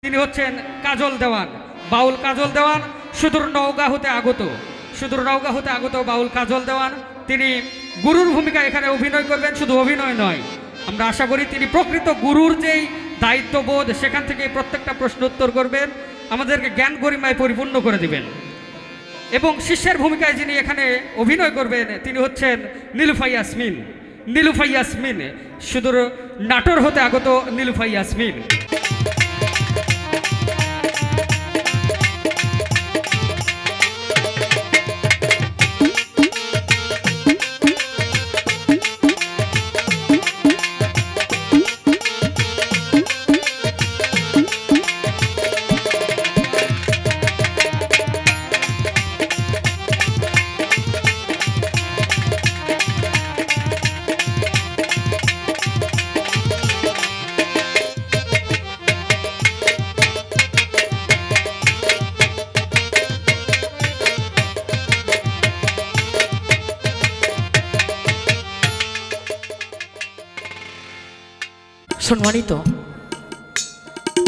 তিনি হচ্ছেন কাজল দেওয়ান, বাউল কাজল দেওয়ান, সুদূর নওগাঁ হতে আগত বাউল কাজল দেওয়ান। তিনি গুরুর ভূমিকা এখানে অভিনয় করবেন। শুধু অভিনয় নয়, আমরা আশা করি তিনি প্রকৃত গুরুর যেই দায়িত্ববোধ সেখান থেকে প্রত্যেকটা প্রশ্ন উত্তর করবেন, আমাদেরকে জ্ঞান গরিমায় পরিপূর্ণ করে দিবেন। এবং শিষ্যের ভূমিকায় যিনি এখানে অভিনয় করবেন তিনি হচ্ছেন নীলুফা ইয়াসমিন, সুদূর নাটোর হতে আগত নীলুফা ইয়াসমিন। সম্মানিত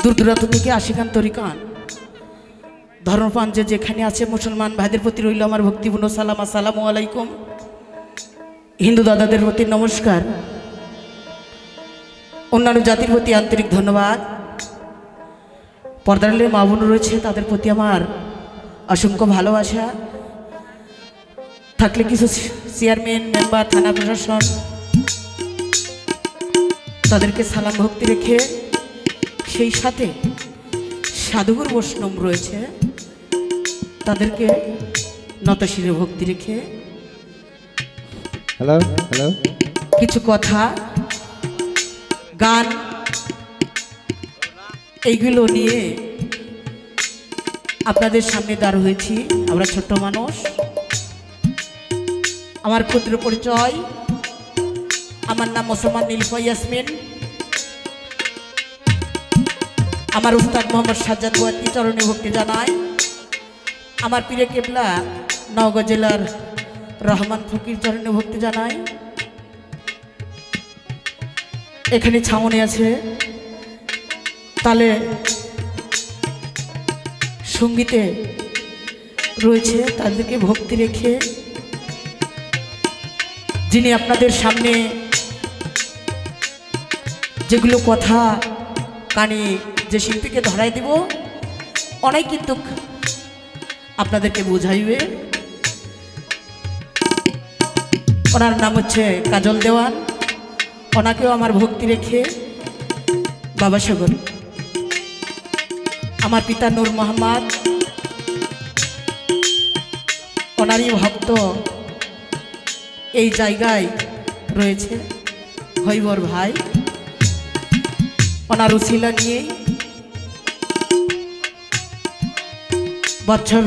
দূর দূরান্ত থেকে আশিকান তরিকান ধর্মপ্রাণ যে যেখানে আছে মুসলমান ভাইদের প্রতি রইল আমার ভক্তিপূর্ণ সালাম, আসসালামু আলাইকুম। হিন্দু দাদাদের প্রতি নমস্কার, অন্যান্য জাতির প্রতি আন্তরিক ধন্যবাদ। পর্দারে মা বোন রয়েছে তাদের প্রতি আমার অসংখ্য ভালোবাসা। থাকলে কিছু চেয়ারম্যান, মেম্বার, থানা প্রশাসন তাদেরকে সালাম ভক্তি রেখে, সেই সাথে সাধুগুরু বৈষ্ণব রয়েছে তাদেরকে নতশিরে ভক্তি রেখে কিছু কথা, গান এইগুলো নিয়ে আপনাদের সামনে দাঁড় হয়েছি। আমরা ছোট্ট মানুষ, আমার ক্ষুদ্র পরিচয়, আমার নাম মুসলমান নীলুফা ইয়াসমিন। আমার উস্তাদ মোহাম্মদ সাজ্জাদ বুয়াতি চরণে ভক্তি জানায়। আমার পীরে কেবলা নওগাঁ জেলার রহমান ফকির চরণে ভক্তি জানায়। এখানে ছামনে আছে তালে সঙ্গীতে রয়েছে, তাদেরকে ভক্তি রেখে যিনি আপনাদের সামনে যেগুলো কথা কানে যে শিল্পীকে ধরাই দিব অনেক কিন্তু আপনাদেরকে বোঝাইবে। ওনার নাম হচ্ছে কাজল দেওয়ান। ওনাকেও আমার ভক্তি রেখে বাবা সাগর, আমার পিতা নূর মোহাম্মদ, ওনারই ভক্ত এই জায়গায় রয়েছে হৈবর ভাই। ওনার উছিলা নিয়ে বছর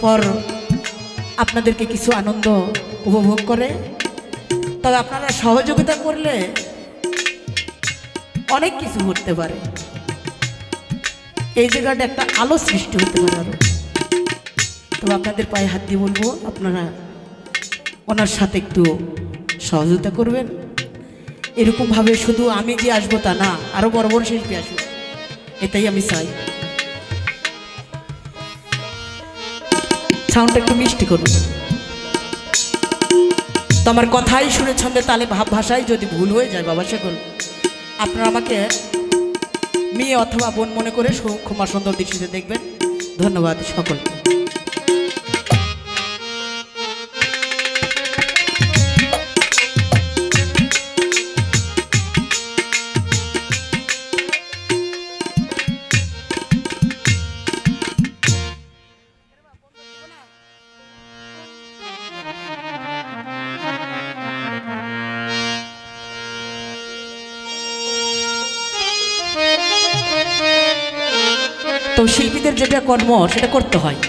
পর আপনাদেরকে কিছু আনন্দ উপভোগ করে, তবে আপনারা সহযোগিতা করলে অনেক কিছু ঘটতে পারে। এই জায়গাটা একটা আলো সৃষ্টি হতে পারে আরো। তবে আপনাদের পায়ে হাত দিয়ে বলবো আপনারা ওনার সাথে একটু সহযোগিতা করবেন। এরকমভাবে শুধু আমি যে আসবো তা না, আরো বড় বড় শিল্পী আসবে, এটাই আমি চাই। সাউন্ডটা একটু মিষ্টি করুন। তো আমার কথাই শুনে ছন্দে তালে ভাব ভাষায় যদি ভুল হয়ে যায় বাবা সকল, আপনারা আমাকে মেয়ে অথবা বোন মনে করে ক্ষমা সুন্দর দৃষ্টিতে দেখবেন। ধন্যবাদ সকলকে। তো শিল্পীদের যেটা কর্ম সেটা করতে হয়।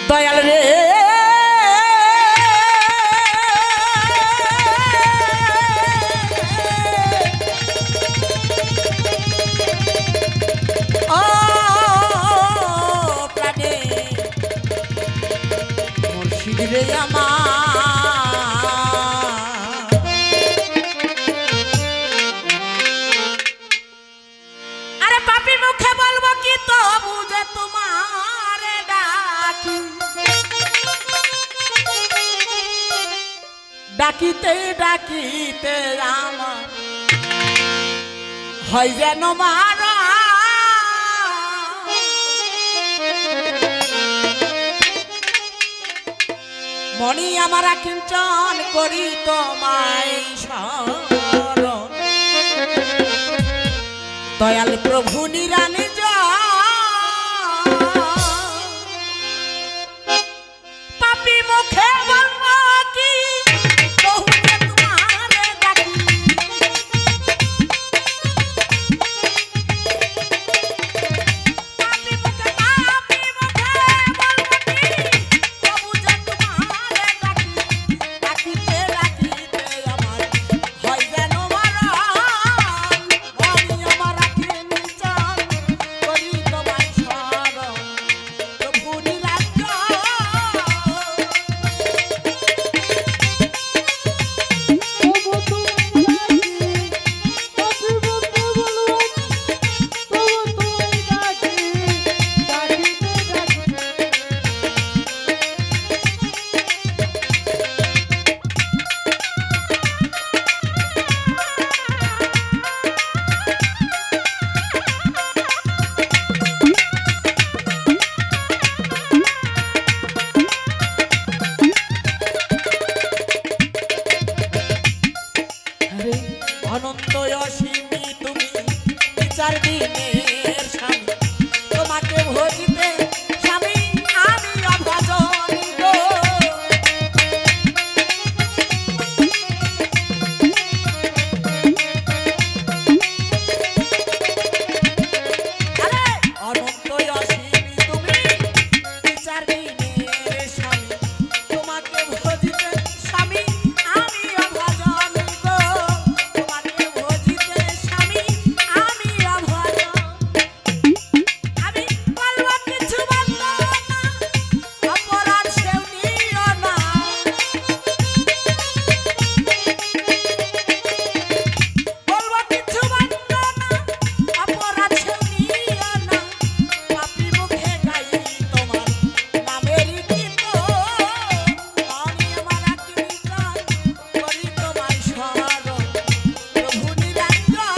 দয়াল রে ডাকিতে ডাকিতে আমার হয় যেন মারা মনি আমার কিঞ্চন করি তোমায় শরণ দয়াল প্রভু নিরানিজ পাপি মুখে বলবো কি বহুতে তোমারে ডাকি পাপি মুখে বলবো কি বহুতে তোমারে ডাকি ডাকিতে ডাকিতে আমার হয় যেন মরণ মনি আমার কিঞ্চন করি তোমায় শরণ প্রভু নিরাঞ্জন অনন্ত অসীমি তুমি বিচার দিনের স্বামী তোমাকে ভজিতে স্বামী আমি অভজনী গো আরে অনন্ত অসীমি তুমি বিচার দিনের স্বামী তোমাকে ভজিতে স্বামী আমি অভজনী গো তোমাকে ভজিতে স্বামী আমি অভজন আমি বলবো কিছু বলবো না অপরাধ সেও নিও না বলবো কিছু বলবো না অপরাধ সেও নিও না পাপি মুখে গাই তোমার নামেরই গীত মনি আমার কীর্তন করি তোমায় শরণ প্রভু নিরঞ্জন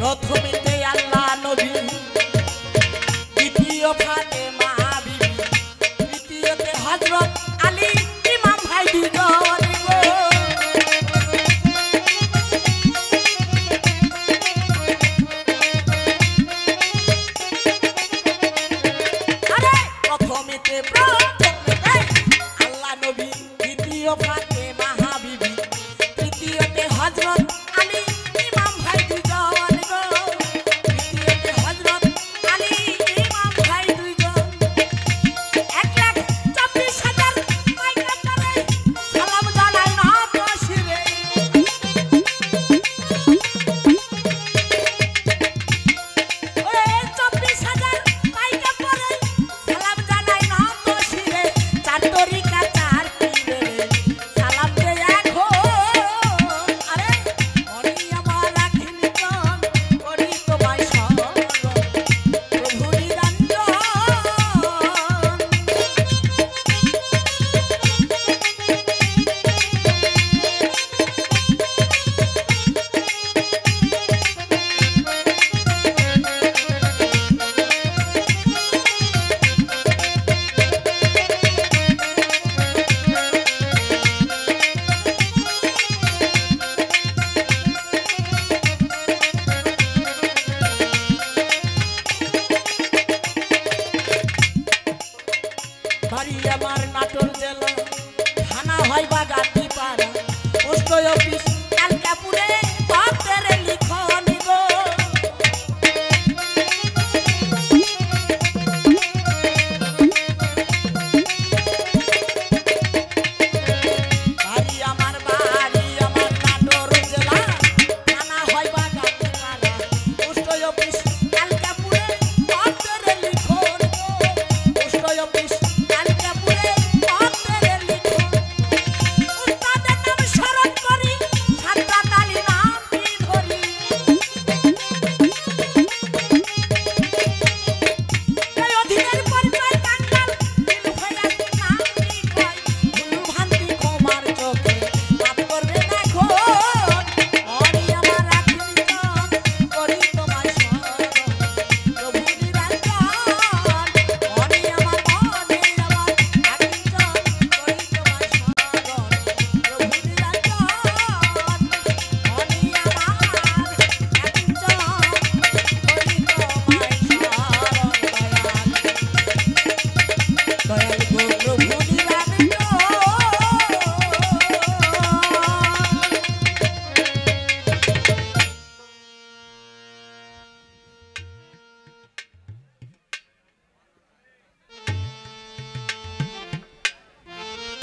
প্রথমেতে আল্লাহ নবী দ্বিতীয় ফাতেমা বিবি তৃতীয়তে হযরত আলী ইমাম ভাই দুজন গো আরে প্রথমেতে আল্লাহ নবী দ্বিতীয় ফাতেমা বিবি তৃতীয়তে হযরত আলী ইমাম ভাই দুজন গো তৃতীয়তে হযরত আলী ইমাম ভাই দুজন 1,24,000 মাইকা করে সালাম জানাই না তো শিরে ওরে 24,000 মাইকা করে সালাম জানাই না তো শিরে চার তরিকা চার পীরে সালাম দে এখন আরে মনি আমার কিঞ্চন করি তোমায় শরণ প্রভু নিরঞ্জন বাড়ি আমার নাটোর জেলা থানা হয় বাগাতি পাড়া পোস্ট অফিস কালকাপুরে পত্রের লিখন গো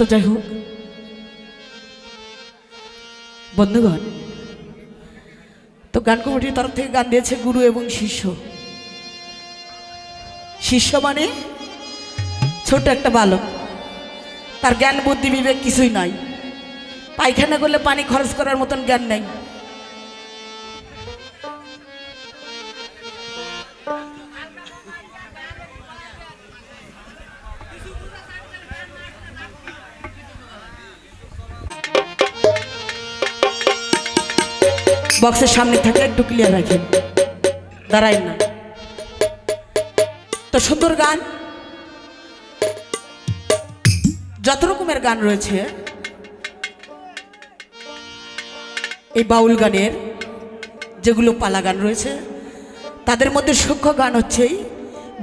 তো যাই হোক বন্ধুগণ, তো গান কমিটির তরফ থেকে গান দিয়েছে গুরু এবং শিষ্য। শিষ্য মানে ছোট একটা বালক, তার জ্ঞান বুদ্ধি বিবেক কিছুই নাই, পায়খানা করলে পানি খরচ করার মতন জ্ঞান নেই। বক্সের সামনে থাকলে একটু ক্লিয়ার রাখেন, দাঁড়াই না। তো সুন্দর গান, যত রকমের গান রয়েছে এই বাউল গানের, যেগুলো পালা গান রয়েছে তাদের মধ্যে সূক্ষ্ম গান হচ্ছে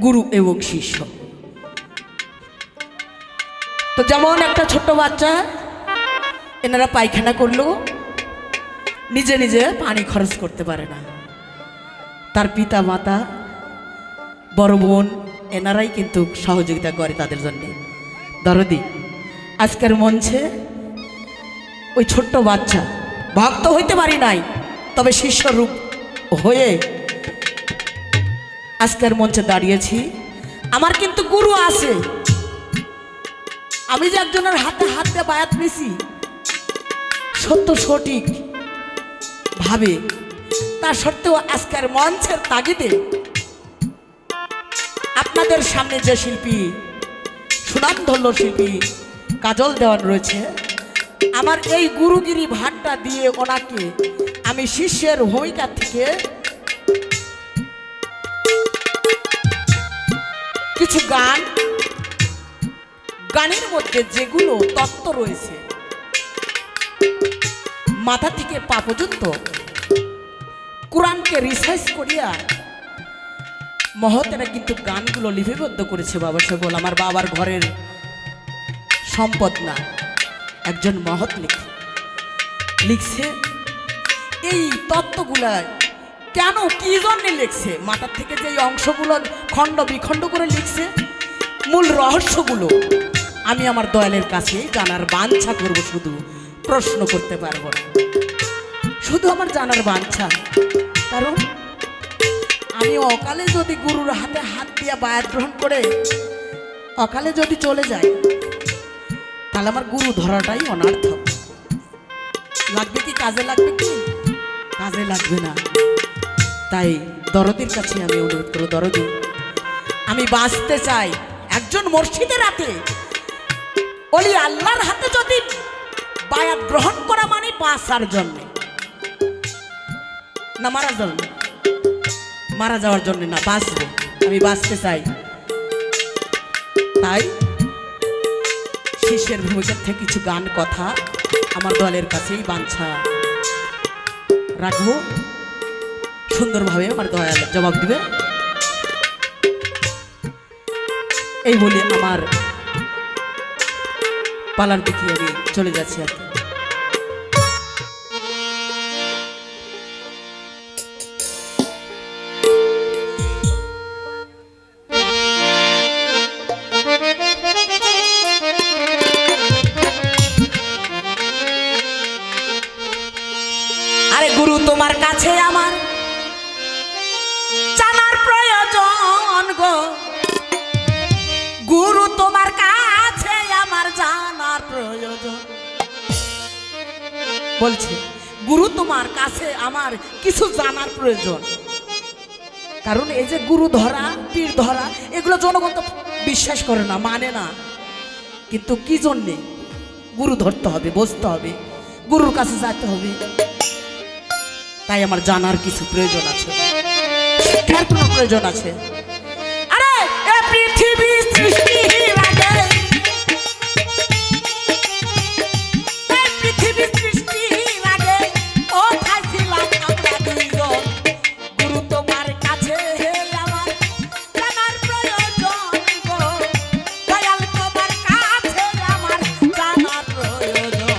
গুরু এবং শিষ্য। তো যেমন একটা ছোট্ট বাচ্চা, এনারা পায়খানা করলেও নিজে নিজে পানি খরচ করতে পারে না, তার পিতা মাতা বড় বোন এনারাই কিন্তু সহযোগিতা করে তাদের জন্য। দরদি আজকের মঞ্চে ওই ছোট্ট বাচ্চা, ভক্ত হইতে পারি নাই, তবে শিষ্য রূপ হয়ে আজকের মঞ্চে দাঁড়িয়েছি। আমার কিন্তু গুরু আছে, আমি যে একজনের হাতে হাত দিয়ে বায়াত নিছি সত্য সঠিক ভাবে, তা সত্ত্বেও আজকের মঞ্চের তাগিদে আপনাদের সামনে যে শিল্পী, সুনামধন্য শিল্পী কাজল দেওয়ান রয়েছে, আমার এই গুরুগিরি ভাটটা দিয়ে ওনাকে আমি শিষ্যের ভূমিকা থেকে কিছু গান, গানের মধ্যে যেগুলো তত্ত্ব রয়েছে মাথা থেকে পা পর্যন্ত কোরআনকে রিসার্চ করিয়া মহতেরা কিন্তু গানগুলো লিপিবদ্ধ করেছে। বাবা সকল আমার বাবার ঘরের সম্পদ না, একজন মহৎ লিখছে এই তত্ত্বগুলা। কেন কি জন্যে লিখছে, মাথার থেকে যে অংশগুলো খণ্ড বিখণ্ড করে লিখছে, মূল রহস্যগুলো আমি আমার দয়ালের কাছে জানার বাঞ্ছা করব, শুধু প্রশ্ন করতে পারবো না, শুধু আমার জানার বাঞ্ছা। কারণ আমি অকালে যদি গুরুর হাতে হাত দিয়ে বায়াত গ্রহণ করে অকালে যদি চলে যায়, তাহলে আমার গুরু ধরাটাই অনার্থক। লাগবে কি, কাজে লাগবে কি? কাজে লাগবে না। তাই দরদির কাছে আমি অনুরোধ করব, দরদি আমি বাঁচতে চাই একজন মুর্শিদের হাতে, ওলি আল্লাহর হাতে যদি বায়াত গ্রহণ করা মানে বাঁচার জন্যে না মারা জন্য, মারা যাওয়ার জন্য না, বাঁচবো, আমি বাঁচতে চাই। তাই শিষ্যের ভূমিকার থেকে কিছু গান কথা আমার দলের কাছেই বাঞ্ছা রাখবো, সুন্দরভাবে আমার দয়াল জবাব দিবে। এই বলে আমার পালার দিকে আমি চলে যাচ্ছি আর কি। আরে গুরু তোমার কাছে আমার জানার প্রয়োজন গো, গুরু তোমার কাছে আমার জানার প্রয়োজন। বলছে গুরু তোমার কাছে আমার কিছু জানার প্রয়োজন। কারণ এই যে গুরু ধরা, পীর ধরা, এগুলো জনগণ তো বিশ্বাস করে না, মানে না। কিন্তু কি জন্যে গুরু ধরতে হবে, বসতে হবে, গুরুর কাছে যেতে হবে, তাই আমার জানার কিছু প্রয়োজন আছে, শিক্ষার কোনো প্রয়োজন আছে। আরে এ পৃথিবী সৃষ্টির আগে, এই পৃথিবী সৃষ্টির আগে কোথায় ছিলাম আমরা দুইজন? গুরু তোমার কাছে আমার জানার প্রয়োজন গো, দয়াল তোমার কাছে আমার জানার প্রয়োজন।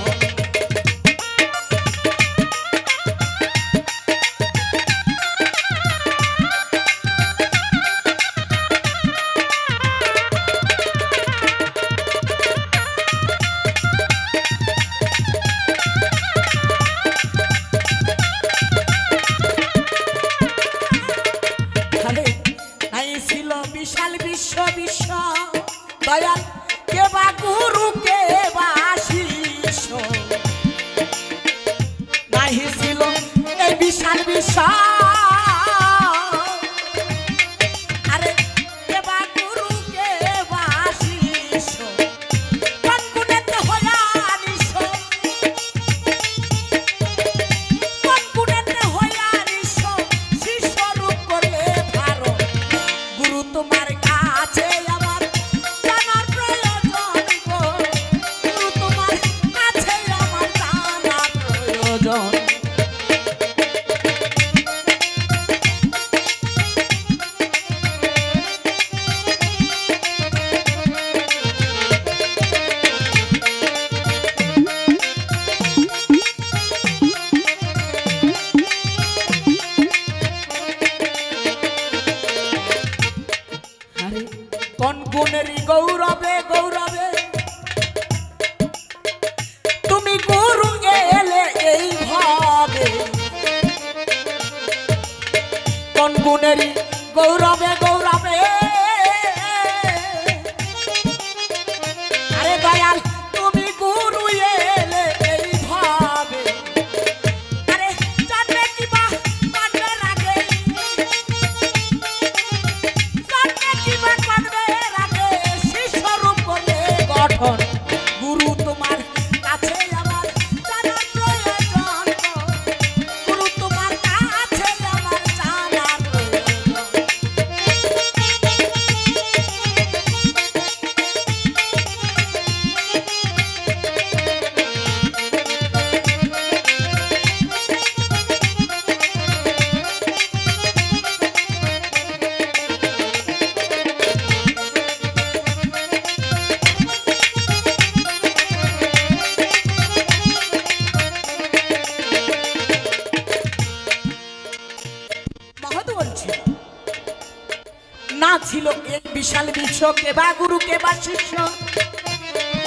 বিশাল বিশ্ব কে বা গুরু কে বা শিষ্য,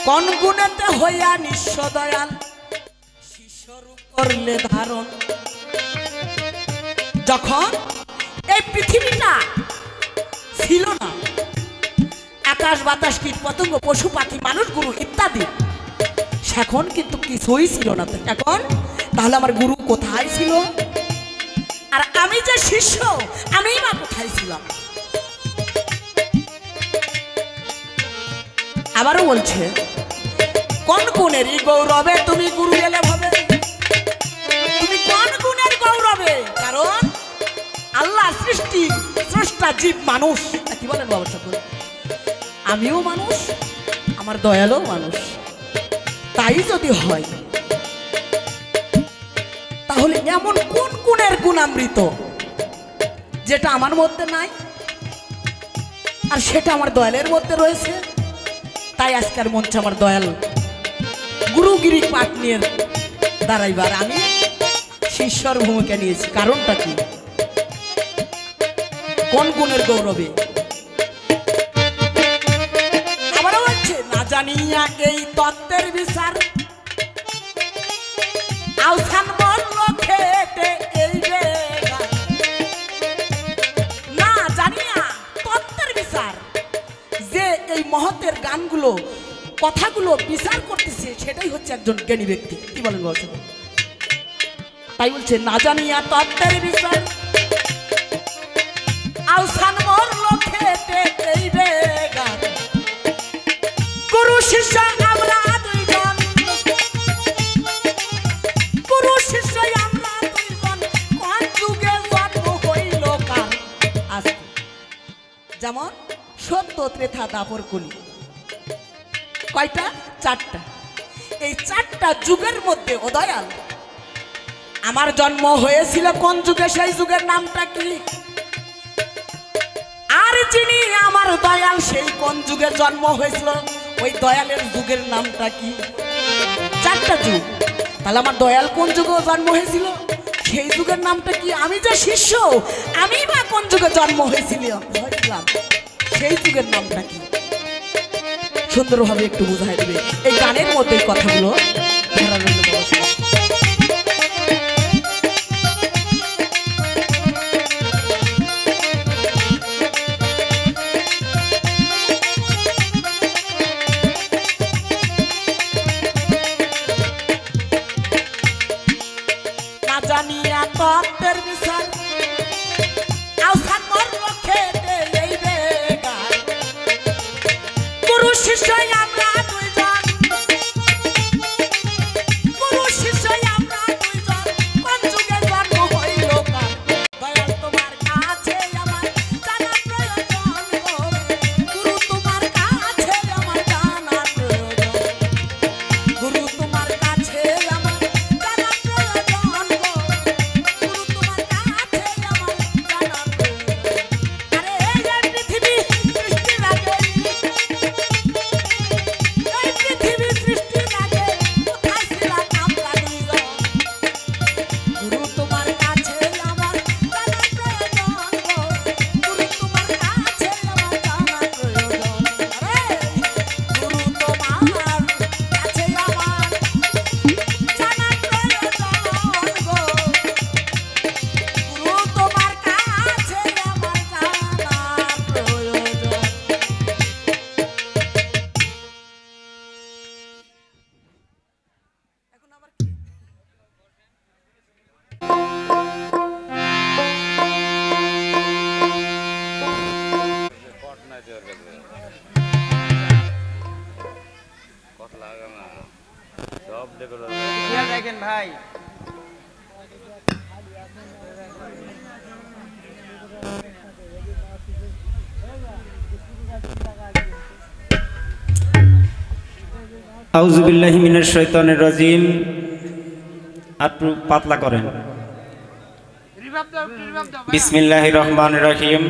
কোন গুণেতে হইয়া নিঃস্ব দয়াল শিষ্যরূপ করলে ধারণ। যখন এই পৃথিবীটা ছিল না, আকাশ বাতাস কীট পতঙ্গ পশু পাখি মানুষ গুরু ইত্যাদি, সেখন কিন্তু কিছুই ছিল না। এখন তাহলে আমার গুরু কোথায় ছিল, আর আমি যে শিষ্য আমি বা কোথায় ছিলাম? আবারও বলছে, কোন গুণের গৌরবে তুমি গুরু এলে ভাবে, তুমি কোন গুণের গৌরবে? কারণ আল্লাহ সৃষ্টি স্রষ্টা জীব মানুষ, কি বলেন বাবা সকল? আমিও মানুষ, আমার দয়ালও মানুষ। তাই যদি হয় তাহলে এমন কোন গুণের গুণামৃত যেটা আমার মধ্যে নাই আর সেটা আমার দয়ালের মধ্যে রয়েছে? তাই আজকের মঞ্চে আমার দয়াল গুরুগিরি পাঠ নিয়ে দাঁড়াইবার আমি শিষ্যর ভূমিকা নিয়েছি। কারণটা কি? কোন গুণের গৌরবে? আবারও বলছে, না জানিয়া এই তত্ত্বের বিচার আওসান বলল খেটে এই বেগার। না জানিয়া তত্ত্বের বিচার, যে এই মহতের গানগুলো কথাগুলো বিচার করতেছে সেটাই হচ্ছে একজন জ্ঞানী ব্যক্তি। কি বলেন বলছে? তাই বলছে, না জানিয়া তত্ত্বের বিচার আওসান বলল খেটে এই বেগার। গুরু শিষ্য আমরা দুইজন, গুরু শিষ্য আমরা দুইজন, কোন যুগে জন্ম হইল কার? আজকে যেমন সত্য ত্রেতা দাপর কলি, কয়টা? চারটা। এই চারটা যুগের মধ্যে ও দয়াল আমার জন্ম হয়েছিল কোন যুগে, সেই যুগের নামটা কি? আর যিনি আমার দয়াল সেই কোন যুগে জন্ম হয়েছিল, ওই দয়ালের যুগের নামটা কি? চারটা যুগ। তাহলে আমার দয়াল কোন যুগে জন্ম হয়েছিল, সেই যুগের নামটা কি? আমি যে শিষ্য আমি বা কোন যুগে জন্ম হয়েছিলাম, সেই যুগের নামটা কি? সুন্দরভাবে একটু বুঝাই দেবে এই গানের মধ্যে এই কথাগুলো। না জানিয়া তত্ত্বের বিচার আওসান বলল খেটে এই বেগার। গুরু শিষ্য আমরা দুইজন, গুরু শিষ্য আমরা দুইজন, কোন যুগে জন্ম হইল কার? দয়াল তোমার কাছে আমার জানা প্রয়োজন গো, গুরু তোমার কাছে আমার জানা প্রয়োজন, গুরু তোমার কাছে আমার জানা প্রয়োজন গো, গুরু তোমার কাছে আমার জানা প্রয়োজন। আরে এই পৃথিবী সৃষ্টির আগে, এই পৃথিবী সৃষ্টির আগে কোথায় ছিলাম আমরা দুইজন? গুরু তোমার কাছে আমার জানা প্রয়োজন গো, গুরু তোমার কাছে আমার জানা প্রয়োজন। আরে গুরু তোমার কাছে আমার জানা প্রয়োজন গো, গুরু তোমার কাছে আমার জানা প্রয়োজন। এখন আবার কি? খেয়াল রাখেন ভাই। আউযুবিল্লাহি মিনাশ শাইতানির রাজিম। একটু পাতলা করেন। বিসমিল্লাহির রহমানির রহিম।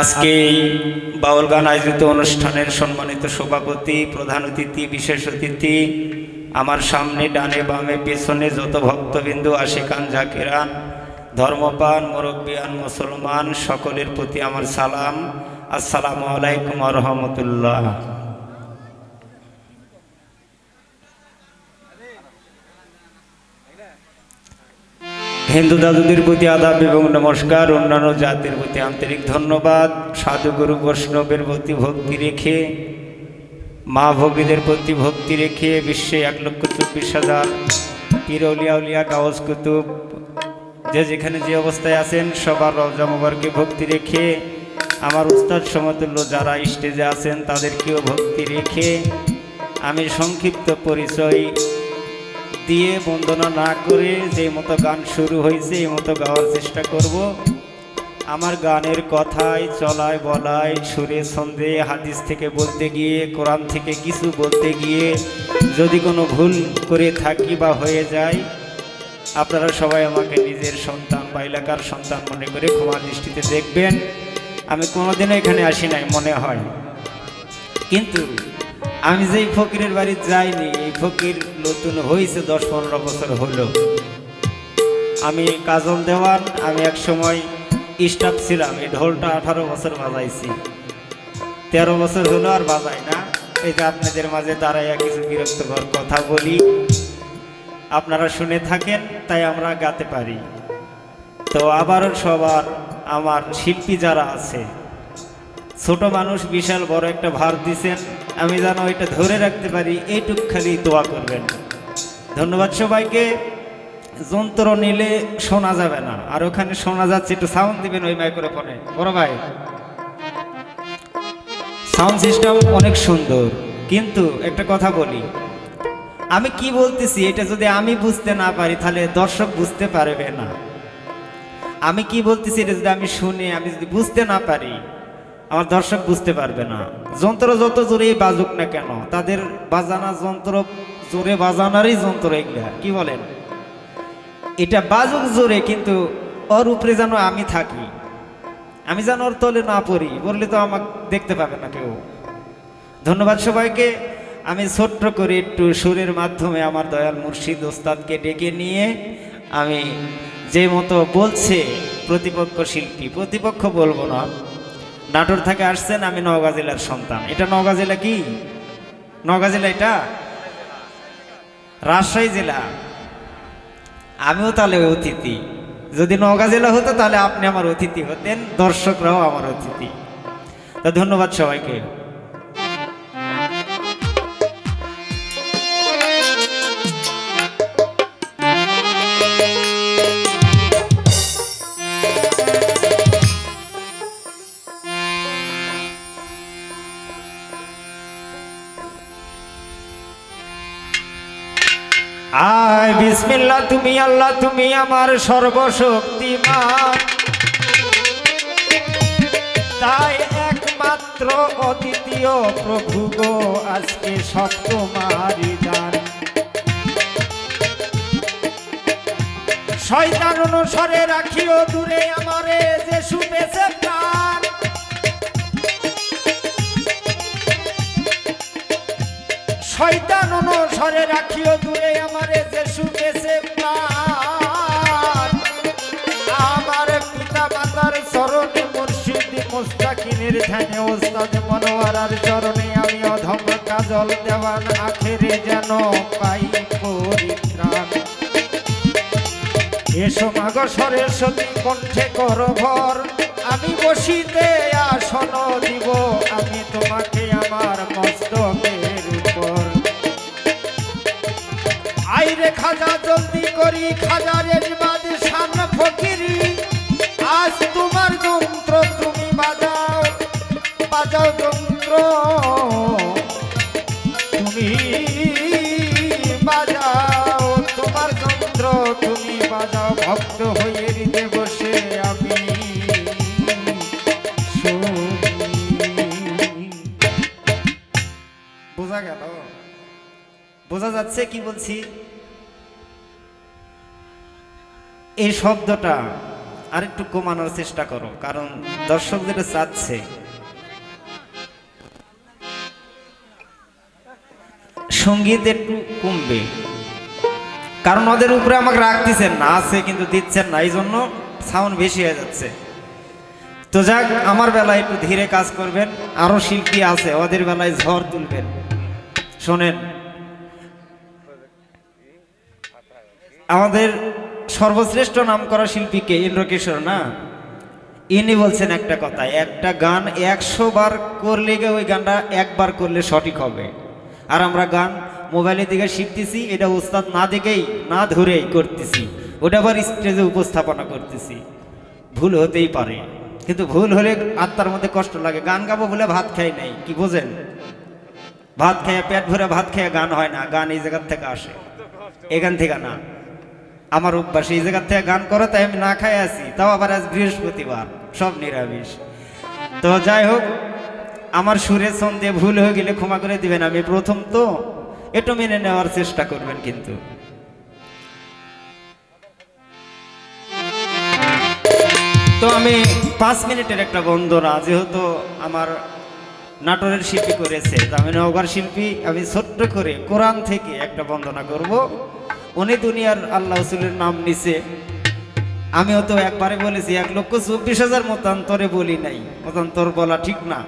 আজকে এই বাউল গান আয়োজিত অনুষ্ঠানের সম্মানিত সভাপতি, প্রধান অতিথি, বিশেষ অতিথি, আমার সামনে ডানে বামে পেছনে যত ভক্তবিন্দু, আশিকান, জাকিরান, ধর্মপান মুরব্বিয়ান মুসলমান সকলের প্রতি আমার সালাম। আসসালামু আলাইকুম ওয়া রাহমাতুল্লাহ। হিন্দু দাদুদের প্রতি আদাব এবং নমস্কার, অন্যান্য জাতির প্রতি আন্তরিক ধন্যবাদ। সাধুগুরু বৈষ্ণবের প্রতি ভক্তি রেখে, মা ভগীদের প্রতি ভক্তি রেখে, বিশ্বে 1,24,000 পীর আউলিয়া উলিয়া গাউস কুতুব যে যেখানে যে অবস্থায় আছেন সবার রওজা মুবারকে ভক্তি রেখে, আমার উস্তাদ সমতুল্য যারা স্টেজে আছেন তাদেরকেও ভক্তি রেখে আমি সংক্ষিপ্ত পরিচয় দিয়ে বন্দনা না করে যে মতো গান শুরু হয়েছে এই মতো গাওয়ার চেষ্টা করব। আমার গানের কথায় চলায় বলায় সুরে ছন্দে হাদিস থেকে বলতে গিয়ে, কোরআন থেকে কিছু বলতে গিয়ে যদি কোনো ভুল করে থাকি বা হয়ে যায়, আপনারা সবাই আমাকে নিজের সন্তান বা এলাকার সন্তান মনে করে ক্ষমা দৃষ্টিতে দেখবেন। আমি কোনোদিনও এখানে আসি নাই মনে হয়, কিন্তু আমি যেই ফকিরের বাড়ি যাইনি, এই ফকির নতুন হয়েছে 10-15 বছর হলো। আমি কাজল দেওয়ান, আমি এক সময় স্টাফ ছিলাম। এই ঢোলটা 18 বছর বাজাইছি, 13 বছর হলো আর বাজাই না। এই যে আপনাদের মাঝে দাঁড়াইয়া কিছু বিরক্তকর কথা বলি, আপনারা শুনে থাকেন তাই আমরা গাতে পারি। তো আবারও সবার আমার শিল্পী যারা আছে, ছোট মানুষ বিশাল বড় একটা ভার দিছেন, আমি যেন এটা ধরে রাখতে পারি এইটুক খালি দোয়া করবেন। ধন্যবাদ সবাইকে। যন্ত্র নিলে শোনা যাবে না, আর ওখানে শোনা যাচ্ছে, একটু সাউন্ড দিবেন ওই মাইক্রোফোনে। বড় ভাই, সাউন্ড সিস্টেম অনেক সুন্দর, কিন্তু একটা কথা বলি, আমি কি বলতেছি এটা যদি আমি বুঝতে না পারি তাহলে দর্শক বুঝতে পারবে না। আমি কি বলতেছি এটা যদি আমি শুনে আমি যদি বুঝতে না পারি, আমার দর্শক বুঝতে পারবে না। যন্ত্র যত জোরেই বাজুক না কেন, তাদের বাজানা যন্ত্র জোরে বাজানারই যন্ত্র এগুলা, কি বলেন? এটা বাজুক জোরে, কিন্তু ওর উপরে যেন আমি থাকি, আমি যেন ওর তলে না পড়ি, বললে তো আমাকে দেখতে পাবে না কেউ। ধন্যবাদ সবাইকে। আমি ছোট্ট করে একটু সুরের মাধ্যমে আমার দয়াল মুর্শিদ ওস্তাদকে ডেকে নিয়ে আমি যে মতো বলছে প্রতিপক্ষ শিল্পী, প্রতিপক্ষ বলবো না, নাটোর থেকে আসছেন, আমি নওগাঁ জেলার সন্তান। এটা নওগাঁ জেলা কি? নওগাঁ জেলা এটা রাজশাহী জেলা। আমিও তাহলে অতিথি। যদি নওগাঁ জেলা হতো তাহলে আপনি আমার অতিথি হতেন, দর্শকরাও আমার অতিথি। তো ধন্যবাদ সবাইকে। আয় বিসমিল্লাহ, তুমি আল্লাহ, তুমি আমার সর্বশক্তিমান, তাই একমাত্র অদ্বিতীয় প্রভু গো, আজকে সব তোমারই দান। শয়তান অনুসরে রাখিও দূরে আমারে, যে শুপেছে প্রাণ। শয়তান অনুসরে রাখিও দূরে আমারে, যে শুপেছে প্রাণ। আমার পিতা মাতার চরণে, মুর্শিদ মুস্তাকিনের ধ্যানে, ওস্তাদ মনোয়ারার চরণে আমি অধম কাজল দেওয়ান, আখেরে যেন পাই পরিত্রাণ। এসো মাগো সরস্বতী কণ্ঠে কর ভর, আমি বসিতে আসন দিব, আমি তোমাকে আমার মস্তকের উপর। আইরে খাজা জলদি করি, খাজারের বাদশাহ ফকিরি, আজ তোমার যন্ত্র তুমি বাজাও, বাজাও যন্ত্র তুমি বাজাও, তোমার যন্ত্র তুমি বাজাও। ভক্ত হয়ে হৃদে বসে আমি শুনি। বোঝা গেল? বোঝা যাচ্ছে কি বলছি? এই শব্দটা আর একটু কমানোর চেষ্টা করো, কারণ দর্শক যেটা চাচ্ছে। সঙ্গীত একটু কমবে, কারণ ওদের উপরে আমাকে রাখতেছেন না, আছে কিন্তু দিচ্ছেন না, এই জন্য সাউন্ড বেশি হয়ে যাচ্ছে। তো যাক, আমার বেলায় একটু ধীরে কাজ করবেন, আরো শিল্পী আছে ওদের বেলায় ঝড় তুলবেন। শোনেন, আমাদের সর্বশ্রেষ্ঠ নামকরা শিল্পীকে ইন্দ্রকিশোর না, ইনি বলছেন একটা কথা, একটা গান 100 বার করলে ওই গানটা একবার করলে সঠিক হবে। আর আমরা গান মোবাইলের দিকে শিখতেছি, এটা উস্তাদ না দেখেই না ধরেই করতেছি, ওটা আবার স্টেজে উপস্থাপনা করতেছি। ভুল হতেই পারে, কিন্তু ভুল হলে আত্মার মধ্যে কষ্ট লাগে। গান গাবো বলে ভাত খাই নাই, কি বোঝেন? ভাত খেয়ে পেট ভরে ভাত খেয়ে গান হয় না, গান এই জায়গার থেকে আসে, এখান থেকে না। আমার অভ্যাস এই জায়গার থেকে গান করে, তাই আমি না খাই আছি, তাও আবার আজ বৃহস্পতিবার, সব নিরামিষ। তো যাই হোক, আমার সুরের ছন্দে ভুল হয়ে গেলে ক্ষমা করে দিবেন, আমি প্রথম তো একটু মেনে নেওয়ার চেষ্টা করবেন। কিন্তু তো আমি 5 মিনিটের একটা বন্দনা, যেহেতু আমার নাটোরের শিল্পী করেছে, তো আমি নওগাঁর শিল্পী, আমি ছোট্ট করে কোরআন থেকে একটা বন্দনা করব। উনি দুনিয়ার আল্লাহ রসুলের নাম নিছে, আমিও তো একবারে বলেছি, 1,24,000 মতান্তরে বলি নাই, মতান্তর বলা ঠিক না।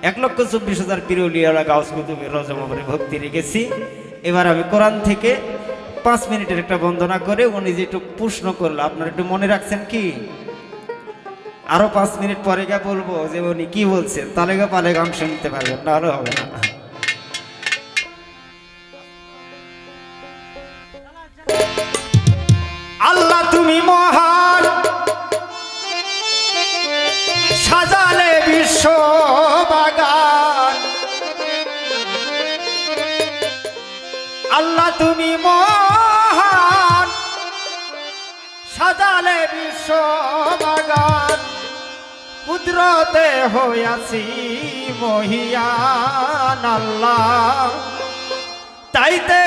1,24,000 পিরুলিয়ারা গাউস কুতুবের রজমরে ভক্তি রেখেছি। এবার আমি কোরআন থেকে 5 মিনিটের একটা বন্দনা করে উনি যে একটু প্রশ্ন করলো, আপনারা একটু মনে রাখছেন কি? আরো 5 মিনিট পরে গিয়ে বলবো যে উনি কি বলছেন, তাহলে পালে গান শুনতে পারবেন, না হলে হবে না। আল্লাহ তুমি মহান, সাজালে বিশ্ব বাগান। আল্লাহ তুমি মহান, সাজালে বিশ্ব বাগান। কুদরতে হইয়াছি মহিয়ান আল্লাহ, তাইতে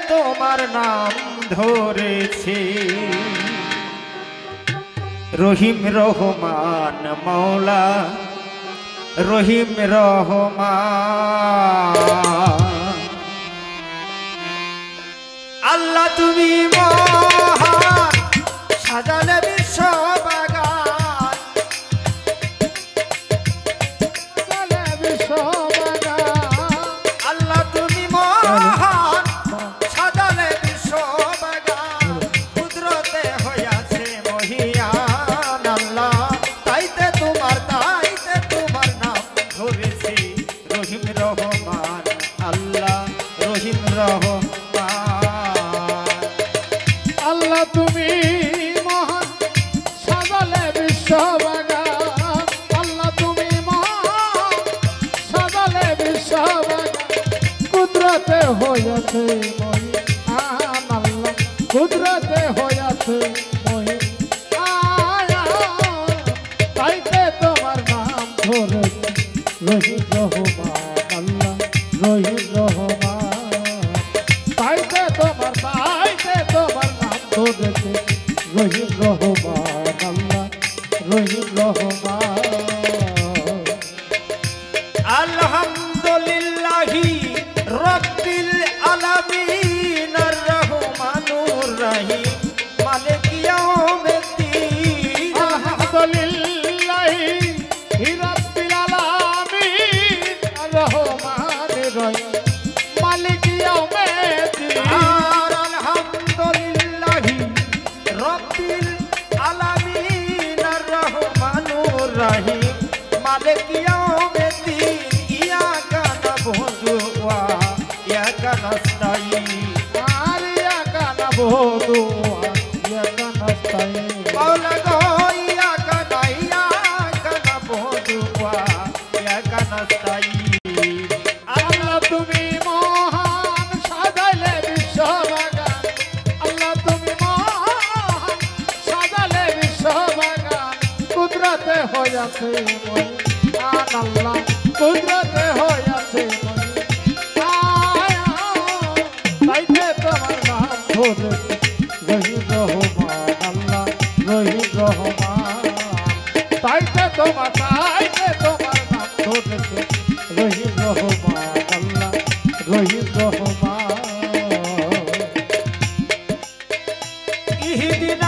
তোমার নাম ধরেছি। রহিম রহমান মৌলা, রহিম রহমান। আল্লাহ তুমি মহান, সাজালে বিশ্ব বাগান। আল্লাহ তুমি মহান, সাজালে বিশ্ব বাগান। কুদরতে হইয়াছে মহিয়ান আল্লাহ, তাইতে তোমার নাম ধরেছি। রহিম রহমান আল্লাহ, রহিম রহমান। আল্লাহ তুমি মহান, সাজালে বিশ্ব বাগান। আল্লাহ তুমি মহান, সাজালে বিশ্ব বাগান। কুদরতে হইয়াছে মহিয়ান আল্লাহ, কুদরতে হইয়াছে মহিয়ান। তাইতে তোমার নাম ধরেছি। রহিম রহমান আল্লাহ, রহিম রহমান। তাইতে তোমার নাম ধরেছে। রহিম রহমান আল্লাহ, রহিম রহমান। আলহামদুলিল্লাহি রাব্বিল আলামিন আর রহমানুর রহিম মালিক ইয়াউমিদ্দিন। আলহামদুলিল্লাহি রাব্বিল আলামিন আর রহমানুর রহিম মালিক ইয়াউমিদ্দিন। আলহামদুলিল্লাহি রাব্বিল আলামিন আর রহমানুর রহিম মালিক ইয়াউমিদ্দিন। ইয়াকা নাবুদু ওয়া ইয়াকা নাস্তাইন। আর ইয়াকা নাবুদু ওয়া ইয়াকা নাস্তাইন। মাওলা গো ইয়াকা নাবুদু ওয়া ইয়াকা নাস্তাইন। আল্লাহ তুমি মহান, সাজালে বিশ্ব বাগান। আল্লাহ তুমি মহান, সাজালে বিশ্ব বাগান। কুদরতে হইয়াছে মহিয়ান আল্লাহ, কুদরতে হইয়াছে মহিয়ান। তাইতে তোমার নাম ধরেছি। রহিম রহমান আল্লাহ, রহিম রহমান। তাইতে তোমার নাম ধরেছে। রহিম রহমান আল্লাহ, রহিম রহমান। ইহদিনা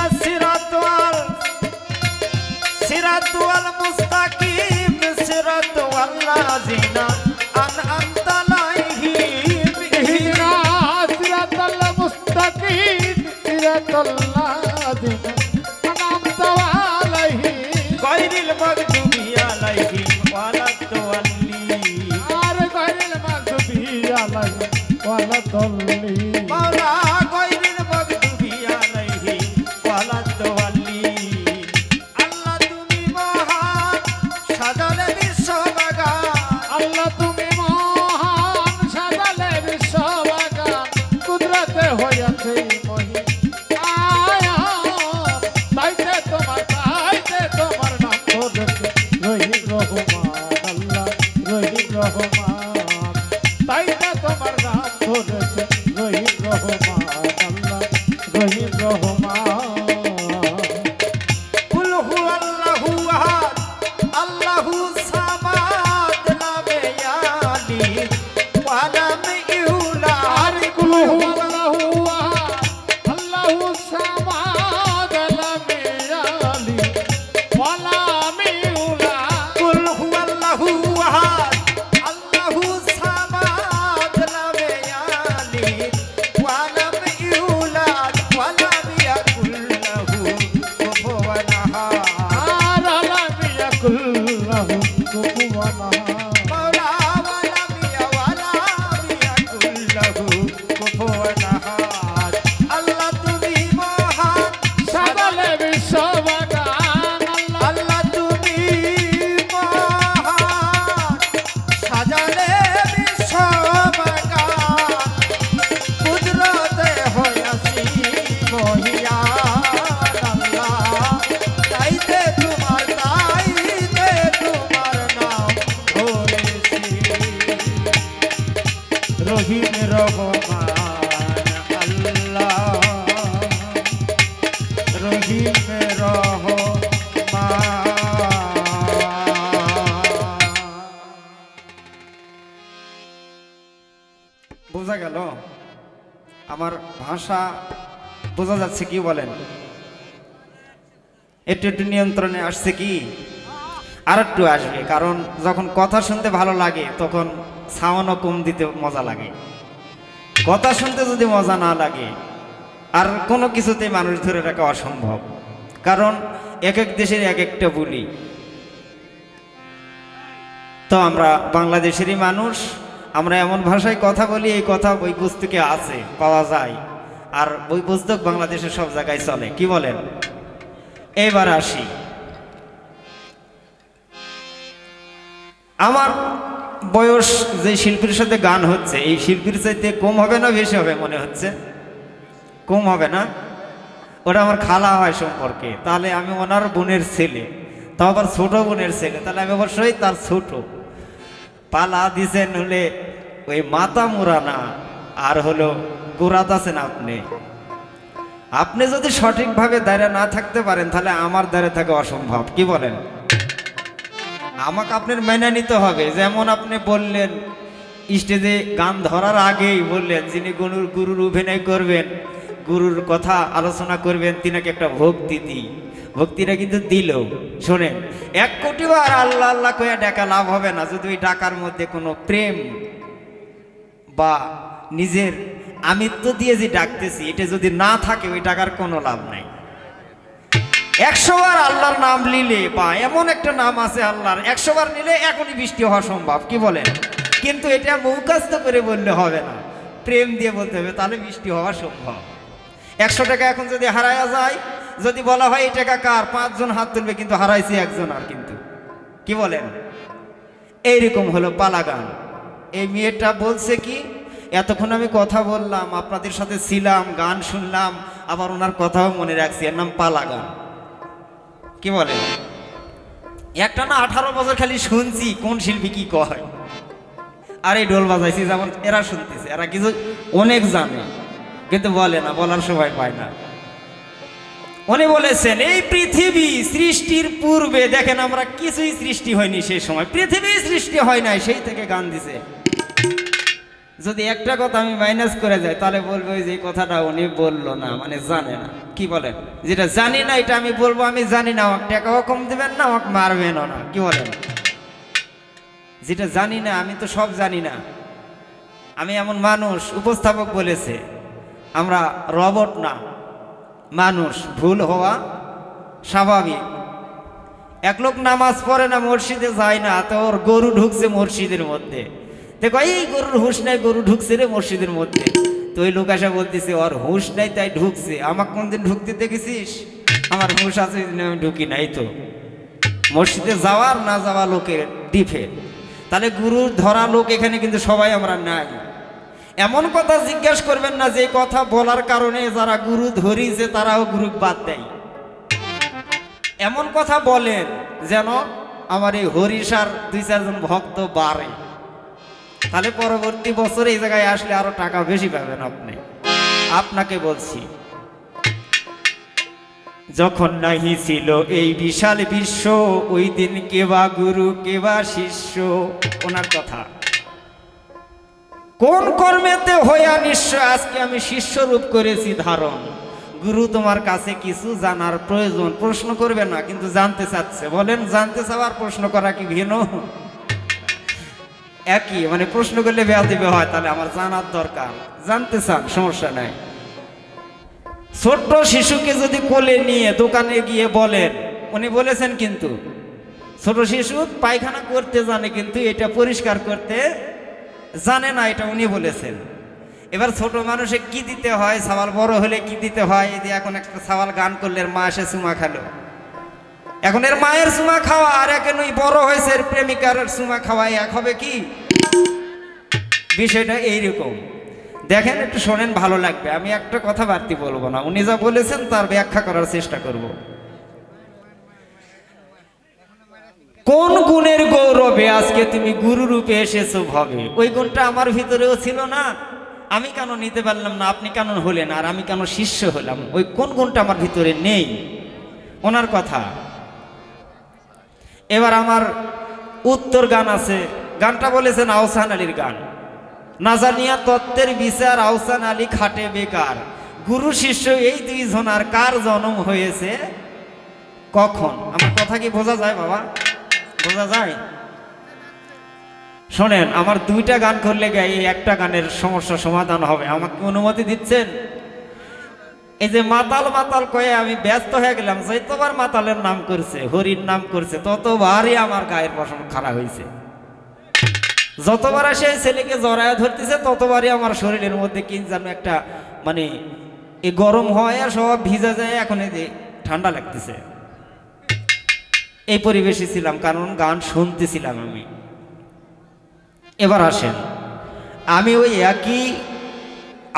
দল্লি মাওলা গৈরির মগদুবি আলাইহি ওয়ালা দওয়ালি আল্লাহ তুমি মহান সাজালে বিশ্ববাগান আল্লাহ তুমি মহান সাজালে বিশ্ববাগান কুদরতে হইয়াছে মহি আয়ান তাইতে তোমার নাম ধরেছে রহিম রহমান আল্লাহ রহিম রহমান তাইতে তোমার নাম ধরেছে রহিম রহমান আল্লাহ রহিম রহমান কুল হুয়াল্লাহু আহাদ আল্লাহু সামাদ নামে আলী ওয়া লাম ইউলাদ আর কুল হুয়াল্লাহু আহাদ আল্লাহু সামাদ লাম ইয়ালি ওয়া লাম ইউলাদ কুল হুয়াল্লাহু আহাদ আল্লাহু সামাদ নামে আলী ওয়া লাম ইউলাদ ওয়া লাম ইয়াকুল লাহু কুফুওয়ান আহাদ আর লাম ইয়াকুল্লাহু কুফুওয়ান আহাদ মাওলা ওয়া লাম ইয়াকুল লাহু কুফুওয়ান আহাদ আল্লাহ তুমি মহান সাজালে বিশ্ববাগান আল্লাহ আল্লাহ তুমি মহান সাজালে বিশ্ববাগান কুদরতে হইয়াছি মহিয়ান আল্লাহ তাইতে তোমার নাম ধরেছি রহিম রহমান আল্লাহ রহিম বোঝা গেল আমার ভাষা বোঝা যাচ্ছে কি বলেন একটু একটু নিয়ন্ত্রণে আসছে কি আর একটু আসবে কারণ যখন কথা শুনতে ভালো লাগে তখন সাউন্ডও কম দিতে মজা লাগে কথা শুনতে যদি মজা না লাগে আর কোনো কিছুতেই মানুষ ধরে রাখা অসম্ভব কারণ এক এক দেশের এক একটা বলি তো আমরা বাংলাদেশেরই মানুষ আমরা এমন ভাষায় কথা বলি এই কথা বই পুস্তকে আছে পাওয়া যায় আর বই পুস্তক বাংলাদেশের সব জায়গায় চলে কি বলেন এবার আসি আমার বয়স যে শিল্পীর সাথে গান হচ্ছে এই শিল্পীর চাইতে কম হবে না বেশি হবে মনে হচ্ছে কম হবে না ওটা আমার খালা হয় সম্পর্কে তাহলে আমি ওনার বোনের ছেলে তাও আবার ছোট বোনের ছেলে তাহলে আমি অবশ্যই তার ছোট পালা দিছেন হলে ওই মাথা মুরানা আর হলো গোরাত আছেন আপনি যদি সঠিকভাবে দাঁড়িয়ে না থাকতে পারেন তাহলে আমার দাঁড়িয়ে থাকা অসম্ভব কি বলেন আমাকে আপনার মেনে নিতে হবে যেমন আপনি বললেন স্টেজে গান ধরার আগেই বললেন যিনি গুরুর অভিনয় করবেন গুরুর কথা আলোচনা করবেন তিনাকে একটা ভক্তি দিই ভক্তিটা কিন্তু দিল শোনেন 1 কোটি বার আল্লাহ আল্লাহ কয়ে ডাকা লাভ হবে না যদি ওই ডাকার মধ্যে কোনো প্রেম বা নিজের আমিত্ব দিয়ে যে ডাকতেছি এটা যদি না থাকে ওই টাকার কোনো লাভ নাই 100 বার আল্লাহর নাম নিলে বা এমন একটা নাম আছে আল্লাহর 100 বার নিলে এখনই বৃষ্টি হওয়া সম্ভব কি বলেন কিন্তু এটা মুখস্থ করে বললে হবে না প্রেম দিয়ে বলতে হবে তাহলে বৃষ্টি হওয়া সম্ভব 100 টাকা এখন যদি হারায়া যায় যদি বলা হয় এই টাকা কার 5 জন হাত তুলবে কিন্তু হারাইছে একজন আর কিন্তু কি বলেন এইরকম হলো পালা গান এই মেয়েটা বলছে কি এতক্ষণ আমি কথা বললাম আপনাদের সাথে ছিলাম গান শুনলাম আবার ওনার কথাও মনে রাখছি এর নাম পালা গান কি বলেন একটা না 18 বছর খালি শুনছি কোন শিল্পী কি কয় আর এই ঢোল বাজাইছি যেমন এরা শুনতেছে এরা কিছু অনেক জানে কিন্তু বলে না বলার সময় পায় না উনি বলেছেন এই পৃথিবী সৃষ্টির পূর্বে দেখেন আমরা কিছুই সৃষ্টি হয়নি সেই সময় পৃথিবী সৃষ্টি হয় নাই সেই থেকে গান দিছে যদি একটা কথা আমি মাইনাস করে যাই তাহলে বলবো যে এই কথাটা উনি বললো না মানে জানে না কি বলেন যেটা জানি না এটা আমি বলবো আমি জানি না আমাকে টাকাও কম দেবেন না আমাকে মারবেনও না কি বলেন যেটা জানি না আমি তো সব জানি না আমি এমন মানুষ উপস্থাপক বলেছে আমরা রবট না মানুষ ভুল হওয়া স্বাভাবিক এক লোক নামাজ পড়ে না মসজিদে যায় না তো ওর গরু ঢুকছে মসজিদের মধ্যে দেখো এই গরুর হুঁশ নাই, গরু ঢুকছে রে মসজিদের মধ্যে। তো ওই লোক আসা বলতেছে ওর হুঁশ নাই তাই ঢুকছে, আমাকে কোনদিন ঢুকতে দেখেছিস? আমার হুঁশ আছে আমি ঢুকি নাই। তো মসজিদে যাওয়ার না যাওয়া লোকের ডিফেক্ট। তাহলে গুরু ধরা লোক এখানে কিন্তু সবাই আমরা নাই। এমন কথা জিজ্ঞাসা করবেন না যে কথা বলার কারণে যারা গুরু ধরিছে তারাও গুরু বাদ দেয়। এমন কথা বলেন যেন আমার এই হরিষার 2-4 জন ভক্ত বাড়ে, তাহলে পরবর্তী বছর এই জায়গায় আসলে আরো টাকা বেশি পাবেন আপনি। আপনাকে বলছি, যখন নাহি ছিল এই বিশাল বিশ্ব, ওই দিন কেবা গুরু কেবা শিষ্য। ওনার কথা, কোন কর্মেতে হইয়া নিশ্চয় আজকে আমি শিষ্য রূপ করেছি ধারণ। গুরু তোমার কাছে কিছু জানার প্রয়োজন, প্রশ্ন করবে না কিন্তু জানতে চাচ্ছে। বলেন জানতে চাওয়ার প্রশ্ন করা কি ভিন্ন? একই, মানে প্রশ্ন করলে বেয়াদবি হয়, তাহলে আমার জানার দরকার। জানতে চান, সমস্যা নাই। ছোট্ট শিশুকে যদি কোলে নিয়ে দোকানে গিয়ে বলেন, উনি বলেছেন কিন্তু ছোট শিশু পায়খানা করতে জানে কিন্তু এটা পরিষ্কার করতে জানে না, এটা উনি বলেছেন। এবার ছোট মানুষে কি দিতে হয়, সাওয়াল বড় হলে কি দিতে হয়? এই যে এখন একটা সাওয়াল গান করলে মা এসে চুমা খালো, এখন এর মায়ের চুমা খাওয়া আর এখন ওই বড় হয়েছে এর প্রেমিকার চুমা খাওয়া এক হবে কি? বিষয়টা এইরকম। দেখেন, একটু শোনেন, ভালো লাগবে। আমি একটা কথা বাড়তি বলবো না, উনি যা বলেছেন তার ব্যাখ্যা করার চেষ্টা করব। কোন গুণের গৌরবে আজকে তুমি গুরু রূপে এসেছো ভবে? ওই গুণটা আমার ভিতরেও ছিল না, আমি কেন নিতে পারলাম না? আপনি কেন হলেন আর আমি কেন শিষ্য হলাম? ওই কোন গুণটা আমার ভিতরে নেই? ওনার কথা। এবার আমার উত্তর গান আছে, গানটা বলেছেন আহসান আলীর গান। না জানিয়া তত্ত্বের বিচার আহসান আলী খাটে বেকার। গুরু শিষ্য এই 2 জনার কার জন্ম হয়েছে কখন? আমার কথা কি বোঝা যায় বাবা? বোঝা যায়? শোনেন, আমার 2টা গান করলে এই একটা গানের সমস্যা সমাধান হবে। আমাকে অনুমতি দিচ্ছেন? এই যে মাতাল মাতাল কয়ে আমি ব্যস্ত হয়ে গেলাম, যতবার মাতালের নাম করছে, হরির নাম করছে, ততবারই আমার গায়ের পশম খারাপ হয়েছে। যতবার সে ছেলেকে জড়ায় ধরতেছে ততবারই আমার শরীরের মধ্যে কি যেন একটা মানে এই গরম হয় আর সব ভিজা যায়, এখন এই যে ঠান্ডা লাগতেছে। এই পরিবেশে ছিলাম কারণ গান শুনতেছিলাম আমি। এবার আসেন, আমি ওই একই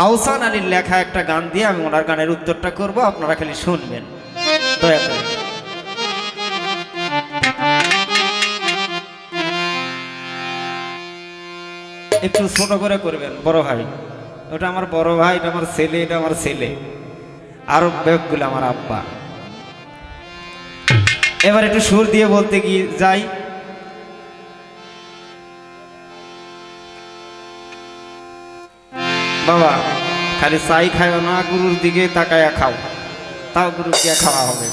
আহসান আলীর লেখা একটা গান দিয়ে আমি ওনার গানের উত্তরটা করব, আপনারা খালি শুনবেন দয়া করে। একটু ছোট করে করবেন, বড় ভাই। ওটা আমার বড় ভাই, এটা আমার ছেলে, এটা আমার ছেলে, আরো ব্যাগগুলো আমার আব্বা। এবার একটু সুর দিয়ে বলতে গিয়ে যাই। বাবা খালি চাই খাও না, গুরুর দিকে তাকায়া খাও, তাও গুরু কে খাওয়া হবে।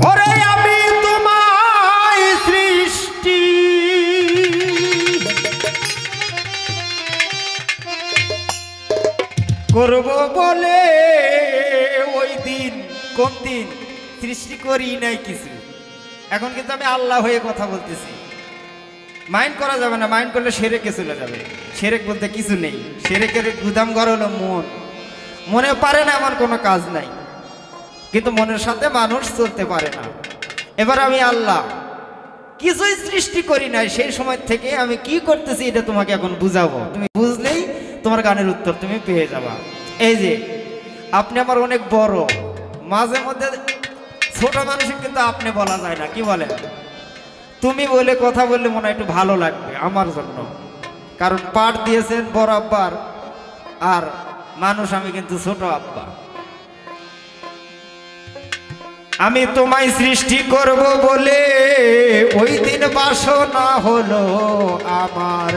ওরে আমি তোমায় সৃষ্টি করব বলে, ওই দিন কোন দিন সৃষ্টি করি নাই কিছু। এখন কিন্তু আমি আল্লাহ হয়ে কথা বলতেছি, মাইন্ড করা যাবে না। মাইন্ড করলে সেরেকে চলে যাবে। সেরেক বলতে কিছু নেই, সেরেকের গুদাম ঘর হলো মন। মনে পারে না এমন কোনো কাজ নাই, কিন্তু মনের সাথে মানুষ চলতে পারে না। এবার আমি আল্লাহ কিছুই সৃষ্টি করি নাই, সেই সময় থেকে আমি কি করতেছি এটা তোমাকে এখন বুঝাবো। তুমি বুঝলেই তোমার গানের উত্তর তুমি পেয়ে যাবা। এই যে আপনি আমার অনেক বড়, মাঝে মধ্যে ছোট মানুষের কিন্তু আপনি বলা যায় না, কি বলেন? তুমি বলে কথা বললে মনে হয় একটু ভালো লাগবে আমার জন্য, কারণ পাঠ দিয়েছেন বড় আব্বার, আর মানুষ আমি কিন্তু ছোট আব্বা। আমি তোমায় সৃষ্টি করব বলে ওই দিন বাসনা হলো আমার,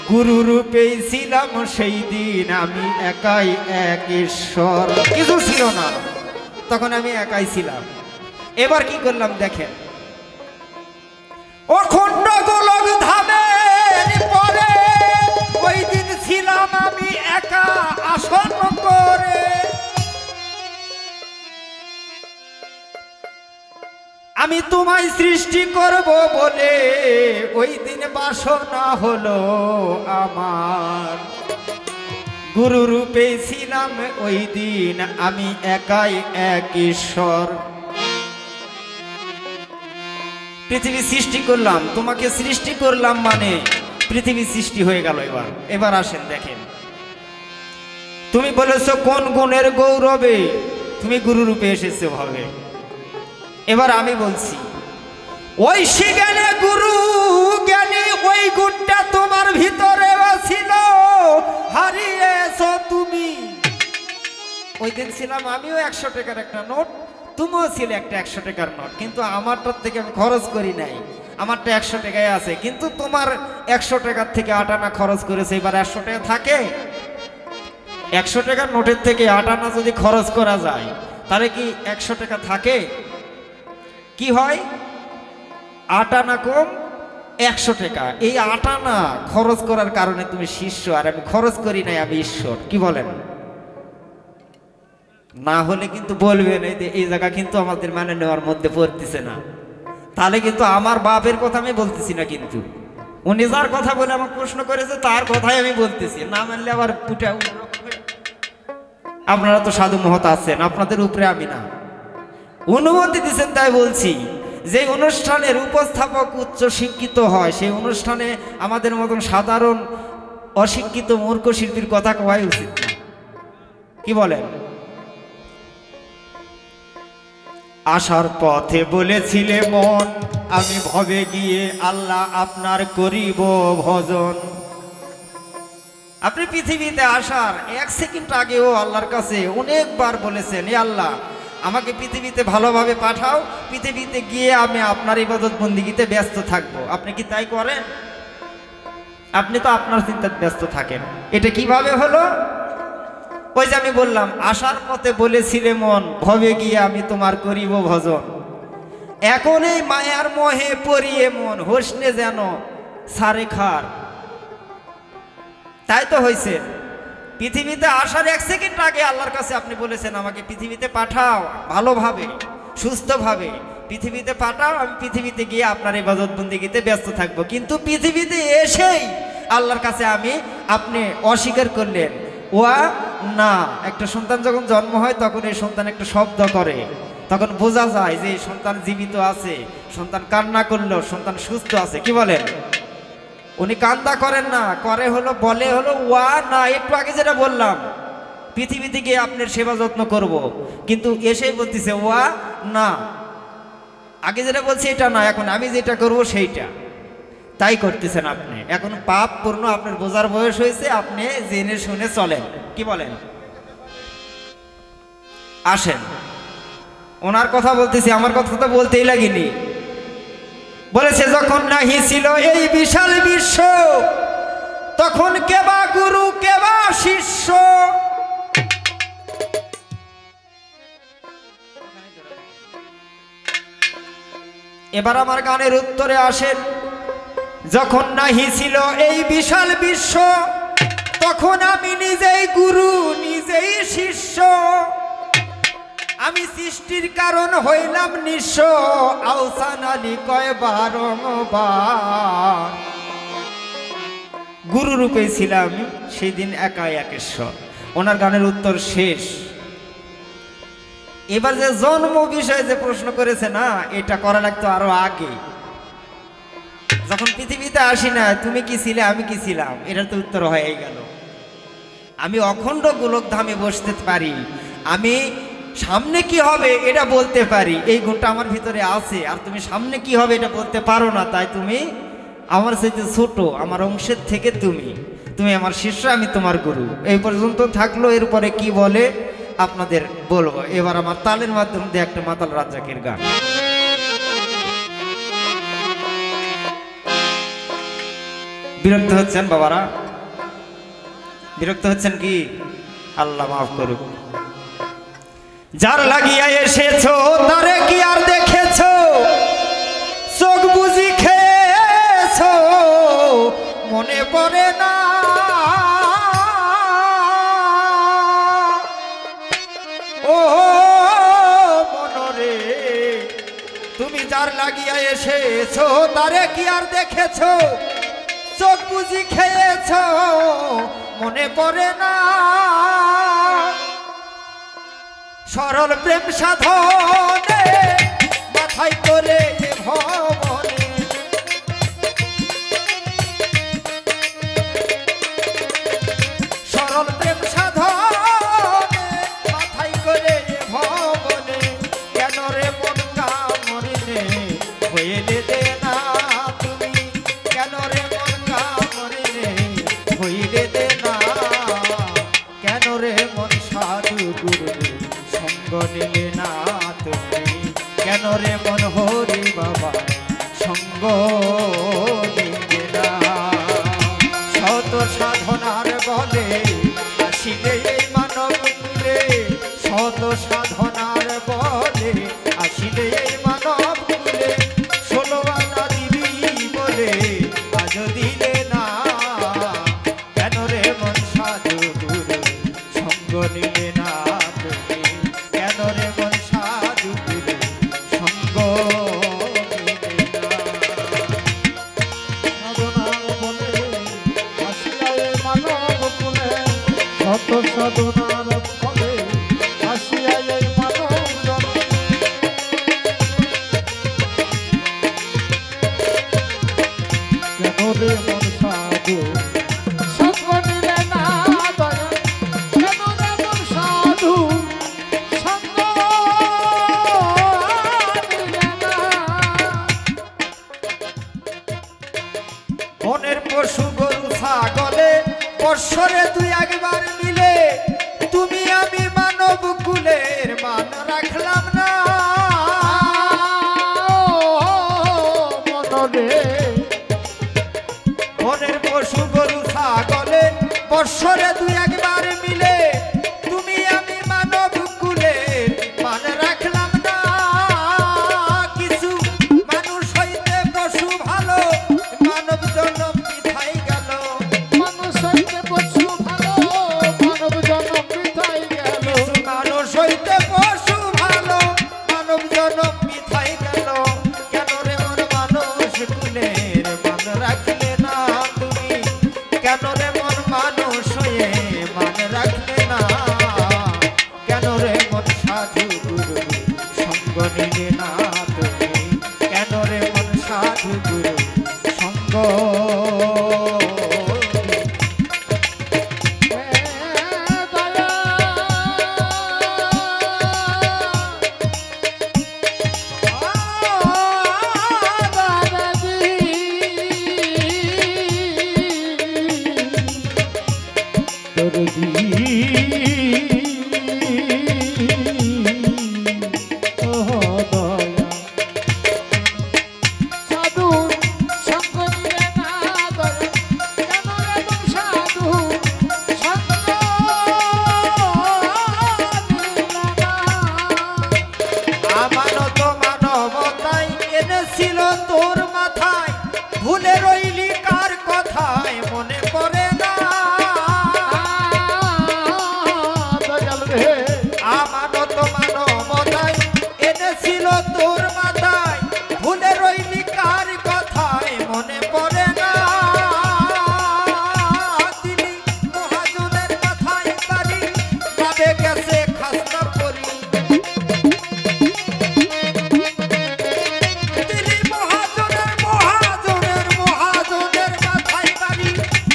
গুরু রূপেই ছিলাম সেই দিন আমি একাই, এক ঈশ্বর, কিছু ছিল না তখন, আমি একাই ছিলাম। এবার কি করলাম দেখেন, অখণ্ড গোলক ধামের পরে ওই দিন ছিলাম আমি একা আসন করে। আমি তোমায় সৃষ্টি করব বলে ওই দিন বাসনা হলো আমার, গুরু রূপে ছিলাম ওই দিন আমি একাই এক ঈশ্বর। পৃথিবী সৃষ্টি করলাম, তোমাকে সৃষ্টি করলাম মানে পৃথিবী সৃষ্টি হয়ে গেল। এবার আসেন দেখেন, তুমি বলেছো কোন গুণের গৌরবে তুমি গুরু রূপে এসেছো ভাবে। এবার আমি বলছি ওই শিজ্ঞানে গুরু জ্ঞানী ওই গুণটা তোমার ভিতরে ছিল, হারিয়েছো তুমি। ওই দিন ছিলাম আমিও 100 টাকার একটা নোট, তুমিও ছিলে একটা 100 টাকার নোট, কিন্তু আমারটার থেকে আমি খরচ করি নাই, আমারটা 100 টাকায় আছে, কিন্তু তোমার 100 টাকার থেকে 8 আনা খরচ করেছে। এবার 100 টাকা থাকে? 100 টাকার নোটের থেকে 8 আনা যদি খরচ করা যায় তাহলে কি 100 টাকা থাকে? কি হয়? 8 আনা কম 100 টাকা। এই 8 আনা খরচ করার কারণে তুমি শিষ্য, আর আমি খরচ করি নাই, আমি ঈশ্বর। কি বলেন? না হলে কিন্তু বলবেন এই জায়গা কিন্তু আমাদের মানে নেওয়ার মধ্যে পড়তেছে না, তাহলে কিন্তু আমার বাপের কথা আমি বলতেছি না, কিন্তু উনি যার কথা বলে আমাকে প্রশ্ন করেছে তার কথাই আমি বলতেছি, না মানলে আবার পুটা। আপনারা তো সাধু মহৎ আছেন, আপনাদের উপরে আমি না, অনুমতি দিচ্ছেন তাই বলছি। যে অনুষ্ঠানের উপস্থাপক উচ্চ শিক্ষিত হয় সেই অনুষ্ঠানে আমাদের মতন সাধারণ অশিক্ষিত মূর্খ শিল্পীর কথা কওয়াই উচিত না। কি বলেন? আসার পথে বলেছিলে মন আমি ভবে গিয়ে আল্লাহ আপনার করিব ভজন। আপনি পৃথিবীতে আসার 1 সেকেন্ড আগেও আল্লাহর কাছে অনেকবার বলেছেন, এ আল্লাহ আমাকে পৃথিবীতে ভালোভাবে পাঠাও, পৃথিবীতে গিয়ে আমি আপনার ইবাদত বন্দিগিতে ব্যস্ত থাকবো। আপনি কি তাই করেন? আপনি তো আপনার চিন্তায় ব্যস্ত থাকেন। এটা কিভাবে হলো? ওই যে আমি বললাম, আসার পথে বলেছিলে মন ভবে গিয়ে আমি তোমার করিব ভজন। এখন এই মায়ার মোহে পড়িয়ে মন হোসনে যেন সারে খার। তাই তো হয়েছে, পৃথিবীতে আসার 1 সেকেন্ড আগে আল্লাহর কাছে আপনি বলেছেন আমাকে পৃথিবীতে পাঠাও, ভালোভাবে সুস্থভাবে পৃথিবীতে পাঠাও, আমি পৃথিবীতে গিয়ে আপনার ইবাদত বন্দিগিতে ব্যস্ত থাকবো। কিন্তু পৃথিবীতে এসেই আল্লাহর কাছে আপনি অস্বীকার করলেন। ওয়া না, একটা সন্তান যখন জন্ম হয় তখন এই সন্তান একটা শব্দ করে, তখন বোঝা যায় যে এই সন্তান জীবিত আছে, সন্তান কান্না করলো, সন্তান সুস্থ আছে। কি বলেন? উনি কান্দা করেন না, করে হলো বলে হলো ওয়া না। একটু আগে যেটা বললাম পৃথিবীতে গিয়ে আপনার সেবা যত্ন করব, কিন্তু এসেই বলতেছে ওয়া না। আগে যেটা বলছি এটা না, এখন আমি যেটা করব সেইটা। তাই করতেছেন আপনি। এখন পাপ পূর্ণ আপনার বোঝার বয়স হয়েছে, আপনি জেনে শুনে চলেন। কি বলেন? আসেন, ওনার কথা বলতেছি, আমার কথা তো বলতেই লাগেনি। বলেছে যখন নাহি ছিল এই বিশাল বিশ্ব তখন কেবা গুরু কেবা শিষ্য। এবার আমার গানের উত্তরে আসেন, যখন নাহি ছিল এই বিশাল বিশ্ব তখন আমি নিজেই গুরু নিজেই শিষ্য। আমি সৃষ্টির কারণ হইলাম নিঃস্ব, আহসান আলী কয় বারংবার। গুরু রূপে ছিলাম সেই দিন একাই একেশ্বর। ওনার গানের উত্তর শেষ। এবার যে জন্ম বিষয়ে যে প্রশ্ন করেছে না, এটা করা লাগতো আরো আগে, যখন পৃথিবীতে আসি না তুমি কি ছিলে আমি কি ছিলাম, এটার তো উত্তর হয়ে গেল। আমি অখণ্ড গোলকধামে বসতে পারি, আমি সামনে কি হবে এটা বলতে পারি, এই গুণটা আমার ভিতরে আছে। আর তুমি সামনে কি হবে এটা বলতে পারো না, তাই তুমি আমার চাইতে ছোট, আমার অংশের থেকে তুমি আমার শিষ্য, আমি তোমার গুরু। এই পর্যন্ত থাকলো, এরপরে কি বলে আপনাদের বলবো। এবার আমার তালের মাধ্যমে দিয়ে একটা মাতাল রাজ্জাকের গান। বিরক্ত হচ্ছেন বাবারা? বিরক্ত হচ্ছেন কি? আল্লাহ মাফ করুক। যার লাগিয়া এসেছো তারে কি আর দেখেছো, চোখ বুঝি খেয়েছো মনে পড়ে না। ও মনরে তুমি যার এসেছো তারে কি আর দেখেছো চোখ বুঝি খেয়েছো মনে পড়ে না সরল প্রেম সাধনে মাথায় করে এ ভবনে সরল প্রেম সাধনে মাথায় করে এ ভবনে কেন রে মন কামড়ে রে হইলে দে না তুমি কেন রে মন কামড়ে রে হইলে দে না কেন রে মন সাধু গুরু সঙ্গ নিলে না তুমি কেন রে মন হরি বাবা সঙ্গ নিলে না শত সাধনার বলে আসিলে এই মানব কুলে শত সাধনার বলে আসিলে এই মানব কুলে 16 আনা দিবি বলে আজ দিলে না কেন রে মন সাধু গুরু সঙ্গ নিলে না তুমি কেন রে মন সাধু গুরু সঙ্গ নিলে না সাধনার বলে আসিয়া এই মানব কুলে শত সাধনার ফলে আসিয়া এই মানব জন্মে কেন রে মন সাধু সঙ্গ নিলে না দয়া কেন রে মন সাধু সঙ্গ নিলে না বনের পশু গরু ছাগলে বৎসরে 2-1 বার মিলে তুমি আমি মানব কুলের মান রাখলাম না মনরে বনের পশু গরু ছাগলে বৎসরে 2-1 বার মিলে তুমি আমি মানব কুলের মান রাখলাম না কিছু মানুষ হইতে পশু ভালো মানব জন্ম বৃথাই গেল মানুষ হইতে পশু ভালো মানব জন্ম বৃথাই গেল মানুষ হইতে পশু ভালো মানব জন্ম বৃথাই গেল কেন রে মন মানুষ কুলের মান রাখলে না তুমি কেন রে মন মানুষ হয়ে মান রাখলে না কেন রে মন সাধু গুরু সঙ্গ নিলে না তুমি কেন রে মন সাধু গুরু সঙ্গ দয়া দাদাজি দরদি ও দয়া সাধু সঙ্গ নিলে না দয়া কেন রে মন সাধু সঙ্গ নিলে না আমানত মানবতাই এনেছিল তোর মাথায় ভুলে রইলি কার কথায় মনে পড়ে না দয়াল রে আমানত মানবতাই এনেছিল তোর মাথায় ভুলে রইলি কার কথায় মনে পড়ে না তিনি মহাজনের মাথায় বাড়ি ভাবে গেছে খাস্তা পরি তিনি মহাজনের মাথায় বাড়ি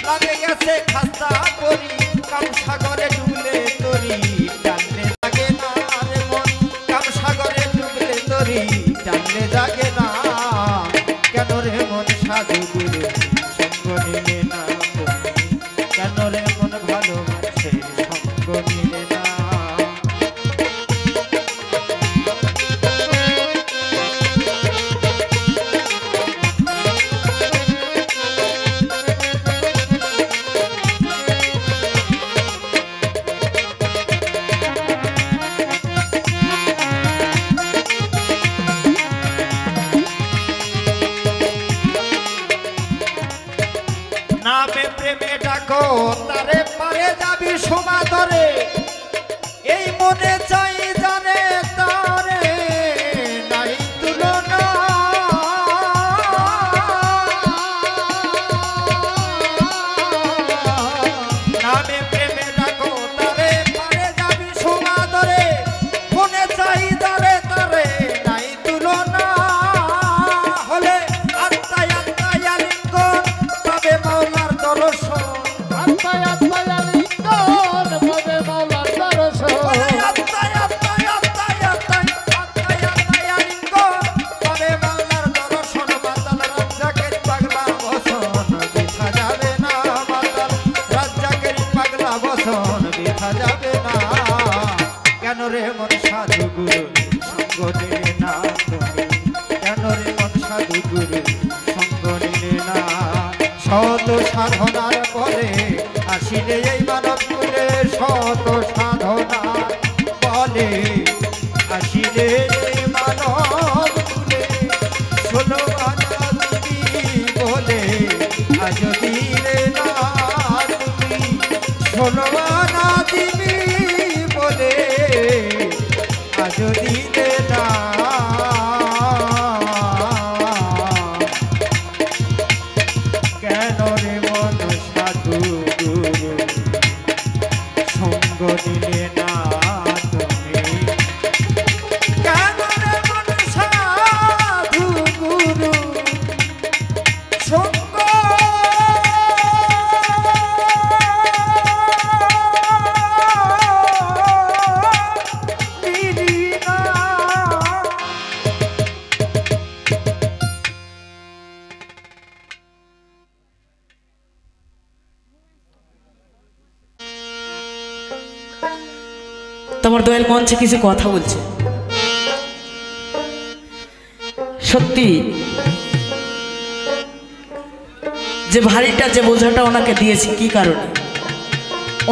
ভাবে গেছে খাস্তা পরি কাম সাগরে ডুবলে তরি টানলে লাগে না রে মন কাম সাগরে ডুবলে তরি টানলে লাগে না কেন রে মন সাধু গুরু সঙ্গ নিলে না তুমি কেন রে মন ভালো মানুষের সঙ্গ নিলে না নামে প্রেমে ডাকো তারে পারে যাবি সমাদরে এই মনে চাই জানে তারে নাই তুলনা শত সাধনার পরে আসিলে এই মানব কুলে, শত সাধনার বলে আসিলে এই মানব কুলে, 16 আনা দিবি বলে আজ দিলে না তুমি, 16 আনা দিবি বলে আজ দিলে না। কেন রে মন সাধু গুরু সঙ্গ দিলে না তুমি, কেন রে মন সাধু গুরু সঙ্গ দিলি না। তোমার দয়াল মঞ্চে কিছু কথা বলছে। সত্যি যে ভারীটা যে বোঝাটা ওনাকে দিয়েছি কি কারণে,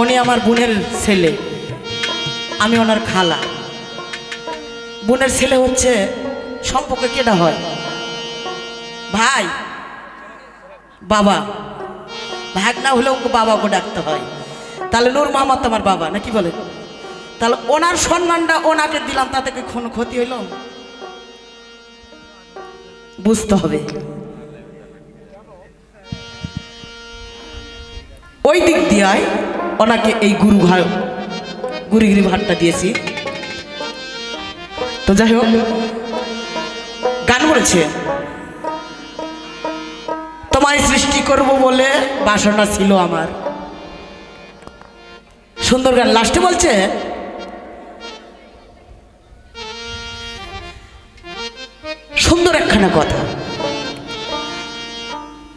উনি আমার বোনের ছেলে, আমি ওনার খালা। বোনের ছেলে হচ্ছে সম্পর্কে কেটা হয় ভাই, বাবা, ভাগ না হলেও বাবাকে ডাকতে হয়। তাহলে নূর মোহাম্মদ আমার বাবা নাকি বলে, তাহলে ওনার সম্মানটা ওনাকে দিলাম, তাতে কি কোনো ক্ষতি হইল? বুঝতে হবে। ওই দিক দিয়ে ওনাকে এই গুরুগিরি ভাতটা দিয়েছি। তো যাই হোক, গান বলেছে তোমায় সৃষ্টি করব বলে বাসনা ছিল আমার। সুন্দর গান। লাস্টে বলছে সুন্দর একখানা কথা,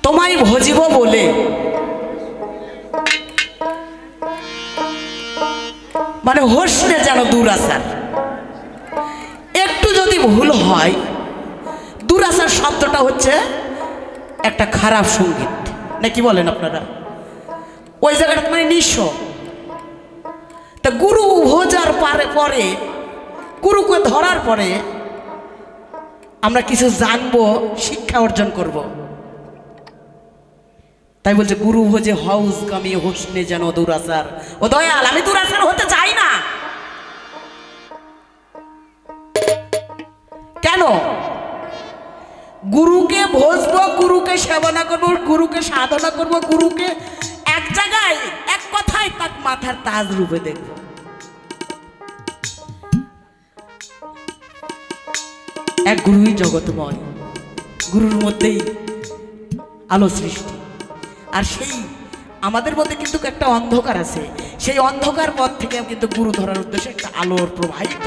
তোমায় ভজিব বলে মানে হোসনে যেন দুরাচার। একটু যদি ভুল হয়, দুরাচার শব্দটা হচ্ছে একটা খারাপ সঙ্গীত নাকি বলেন আপনারা, ওই জায়গাটা মানে নিঃস্ব। তা গুরু ভোজার পরে গুরুকে ধরার পরে আমরা কিছু জানবো, শিক্ষা অর্জন করব। তাই বলছে গুরু ভোজে হাউস গামি হোসনে যেন দুরাচার। ও দয়াল, আমি দুরাচার হতে চাই না। কেন? গুরুকে ভজবো, গুরুকে সেবনা করবো, গুরুকে সাধনা করবো, গুরুকে এক জায়গায় এক কথায় তার মাথার তাজ রূপে দেখবো। এক গুরুই জগৎময়, গুরুর মধ্যেই আলো সৃষ্টি। আর সেই আমাদের মধ্যে কিন্তু একটা অন্ধকার আছে, সেই অন্ধকার পথ থেকে কিন্তু গুরু ধরার উদ্দেশ্যে একটা আলোর প্রবাহিত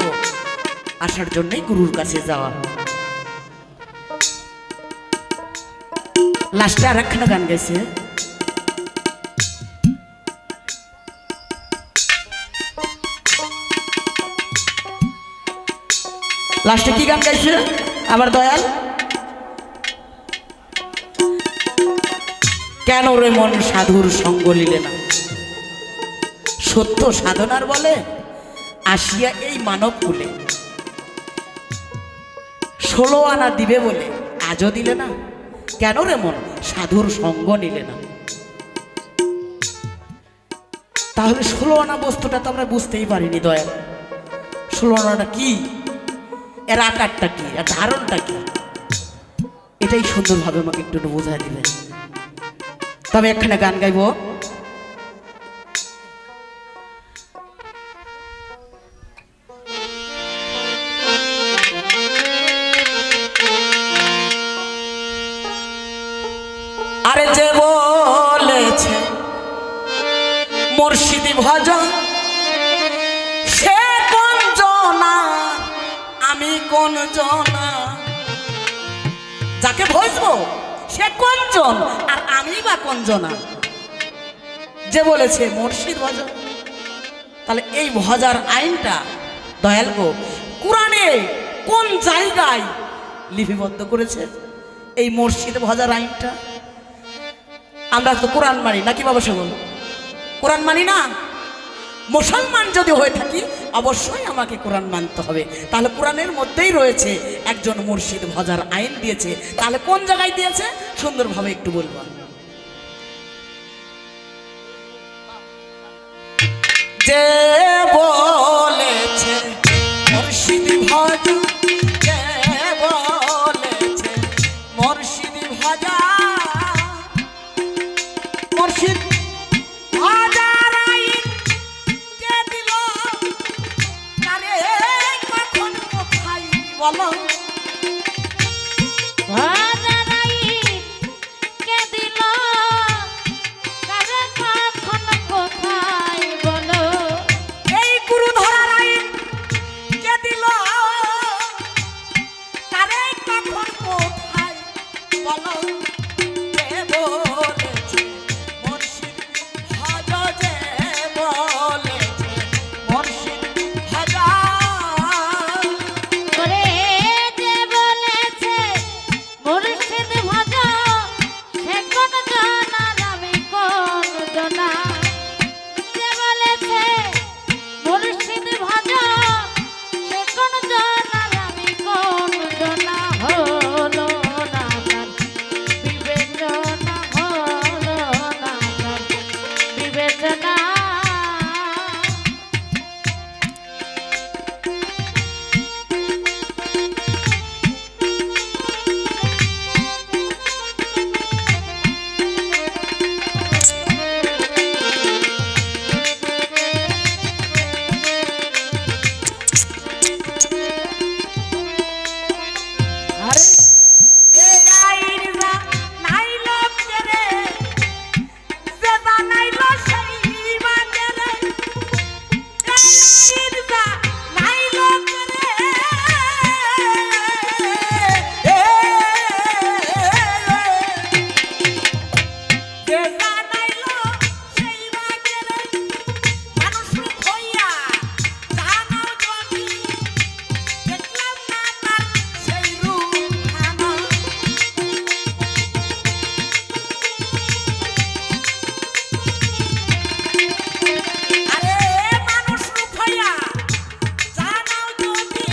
আসার জন্যই গুরুর কাছে যাওয়া। লাস্টে আর একখানা গান গাইছে, লাস্টে কি গান গাইছে আমার দয়াল? কেন রে মন সাধুর সঙ্গ নিলে না, সত্য সাধনার বলে আসিয়া এই মানব কুলে, 16 আনা দিবে বলে আজও দিলে না, কেন রে মন সাধুর সঙ্গ নিলে না। তাহলে 16 আনা বস্তুটা তো আমরা বুঝতেই পারিনি দয়াল। 16 আনাটা কি, এর আকারটা কি, এর ধারণটা কি, এটাই সুন্দরভাবে আমাকে একটু বোঝায় দিবেন। তবে একখানে গান গাইব, আরে যে বলেছে মুর্শিদি ভজন, সে কোন জনা আমি কোন জনা, যাকে ভজবো সে কোন জন আর আমি বা কোন জনা। যে বলেছে মুর্শিদ ভজন, তাহলে এই ভজার আইনটা দয়াল গো কোরআনে কোন জায়গায় লিপিবদ্ধ করেছে এই মুর্শিদ ভজার আইনটা? আমরা তো কোরআন মানি নাকি বাবা সকল? কোরআন মানি না? মুসলমান যদি হয়ে থাকি অবশ্যই আমাকে কোরআন মানতে হবে। তাহলে কোরআনের মধ্যেই রয়েছে একজন মুর্শিদ ভজার আইন দিয়েছে। তাহলে কোন জায়গায় দিয়েছে সুন্দরভাবে একটু বলবো। যে বলেছে মুর্শিদ ভজা, যে বলেছে মুর্শিদ ভজা, মুর্শিদ ভজার আইন কে দিল, কারে কখন কোথায় বলো? ভাজারাই কে দিল, কারে কখন কোথায় বলো? এই গুরু ধরার আইন কে দিল, কারে কখন কোথায় বলো? কে বলেছে মুর্শিদ ভজা, যে বলেছে মুর্শিদ ভজা, করে যে বলেছে মুর্শিদ ভজা, সে কোন জনার আমি কোন জনা? যে বলেছে মুর্শিদ ভজা, সে কোন জনার আমি কোন জনা? হলো না তার বিবেচনা, হলো না তার বিবেচনা। আরে এই আইন জানাইলো কে রে, যে জানাইলো সেই বাজে রে। এই আইন জানাইলো কে রে, যে জানাইলো সেই বাজে রে। মানুষ রূপ হইয়া জানাও যদি, দেখলাম না তার সেই রূপখানা। আরে মানুষ রূপ হইয়া জানাও যদি,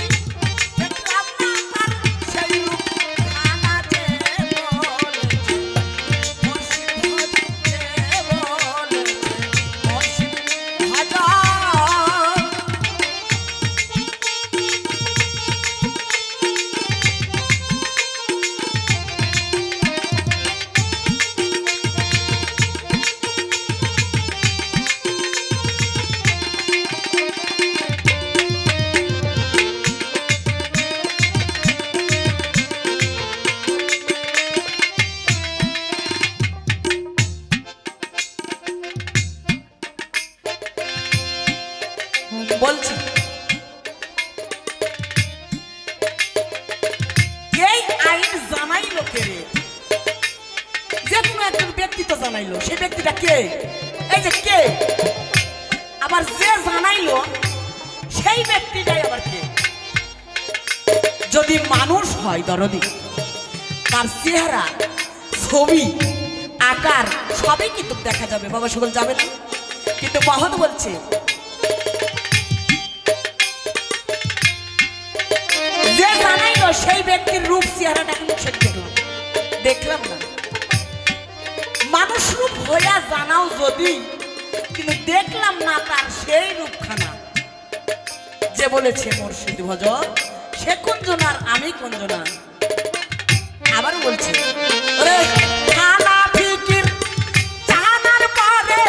দেখলাম না তার সেই রূপখানা। যে বলেছে মুর্শিদ ভজা, যে বলেছে মুর্শিদ ভজা, বলছি এই আইন জানাইলো কে রে? যে কোনো একজন ব্যক্তি তো জানাইলো, সেই ব্যক্তিটা কে? এই যে কে, আবার যে জানাইলো সেই ব্যক্তিটাই আবার কে? যদি মানুষ হয় দরদি, তার চেহারা, ছবি, আকার সবই কিন্তু দেখা যাবে বাবা সকল, যাবে না? কিন্তু মহৎ বলছে যে জানাইলো সেই ব্যক্তির রূপ চেহারাটা কিন্তু সে দেখলাম না। মানুষ রূপ হইয়া জানাও যদি, কিন্তু দেখলাম না তার সেই রূপখানা। যে বলেছে মুর্শিদ ভজা, সে কোন জনার আমি কোন জনার? আবার বলছে ওরে খানা ফিকির জানার পরে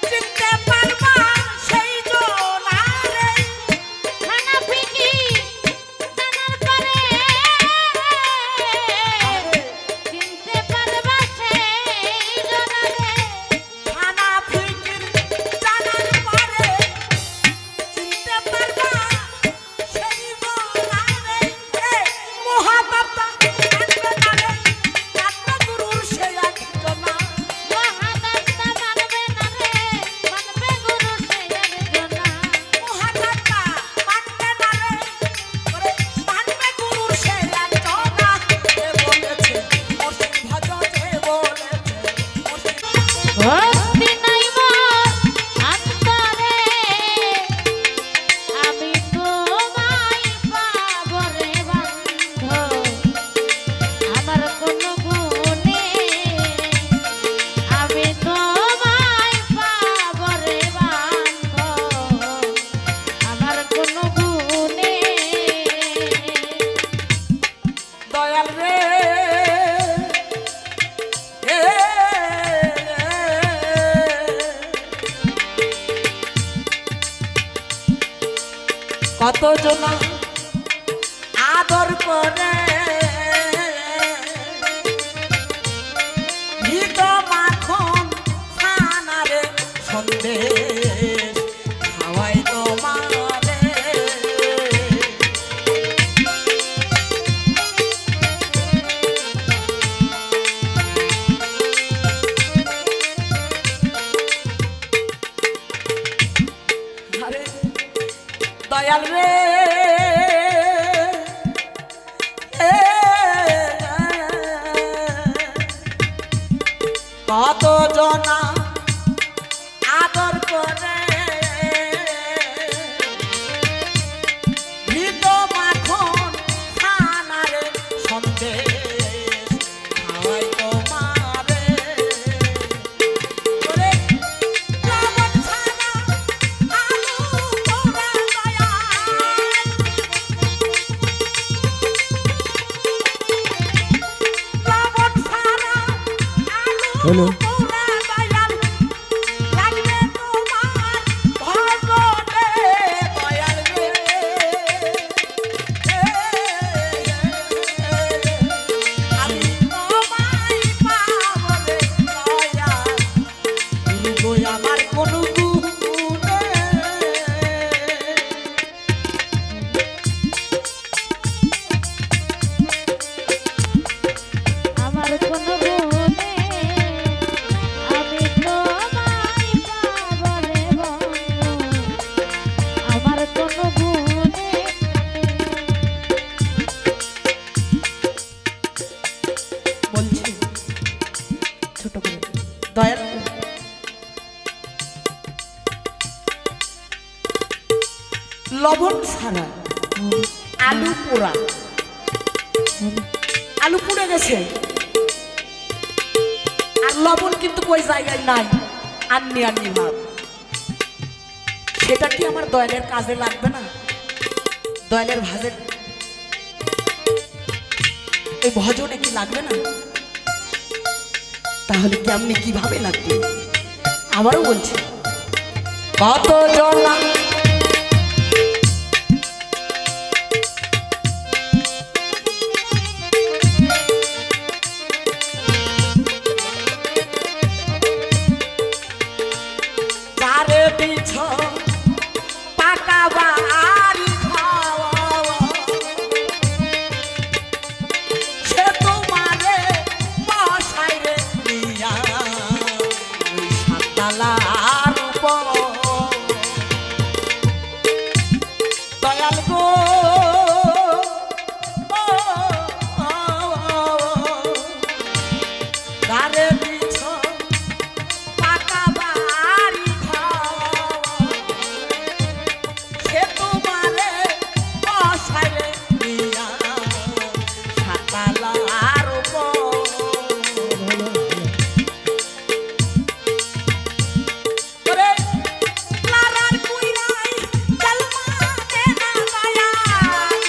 চিনতে পারবা সেই জনারে। খানা ফিকি জানার পরে চিনতে পারবা সেই জনারে। খানা ফিকির জানার পরে চিনতে পারবা সেই জনারে। মহাপাপা কাটবে না রে, কাটবে কতজন আদর করে ভিত মাখন ছানারে সন্দেশ খাওয়াই তোমারে আরে দয়াল রে কত জনা আদর করে ভিত মাখন খানারে সন্দেশ খাওয়াই তোমারে ওরে লবণ ছানা আলু পোড়া দয়াল লবণ ছানা আলু পোড়া দয়াল লাগবে তোমার ভজনে দয়াল রে আমি তোমায় পাবলে দয়াল গো আমার কোন গুণে আমার কোনো গুণে আমি তোমায় পাবলে বন্ধু আমার কোনো গুণে বলছি ছোট করে দয়াল লবণ ছাড়া আলু পোড়া আলু পুড়ে গেছে আর লবণ কিন্তু ওই জায়গায় নাই আন্নি আন্নি ভাব সেটা কি আমার দয়ালের কাজে লাগবে না দয়ালের ভাজের এই ভজনে কি লাগবে না তাহলে কেমনি কিভাবে লাগবে আবারও বলছি কত জনা চারে পিছ পাকা বাড়ি খাওয়া সে তোমারে বসাই রে দিয়া ওই সাততলার উপর দয়াল গো চারে পিছ পাকা বাড়ি খাওয়া সে তোমারে বসাই রে দিয়া সাততলার উপর ওরে লারার কুইরাই জলমা দে না দয়াল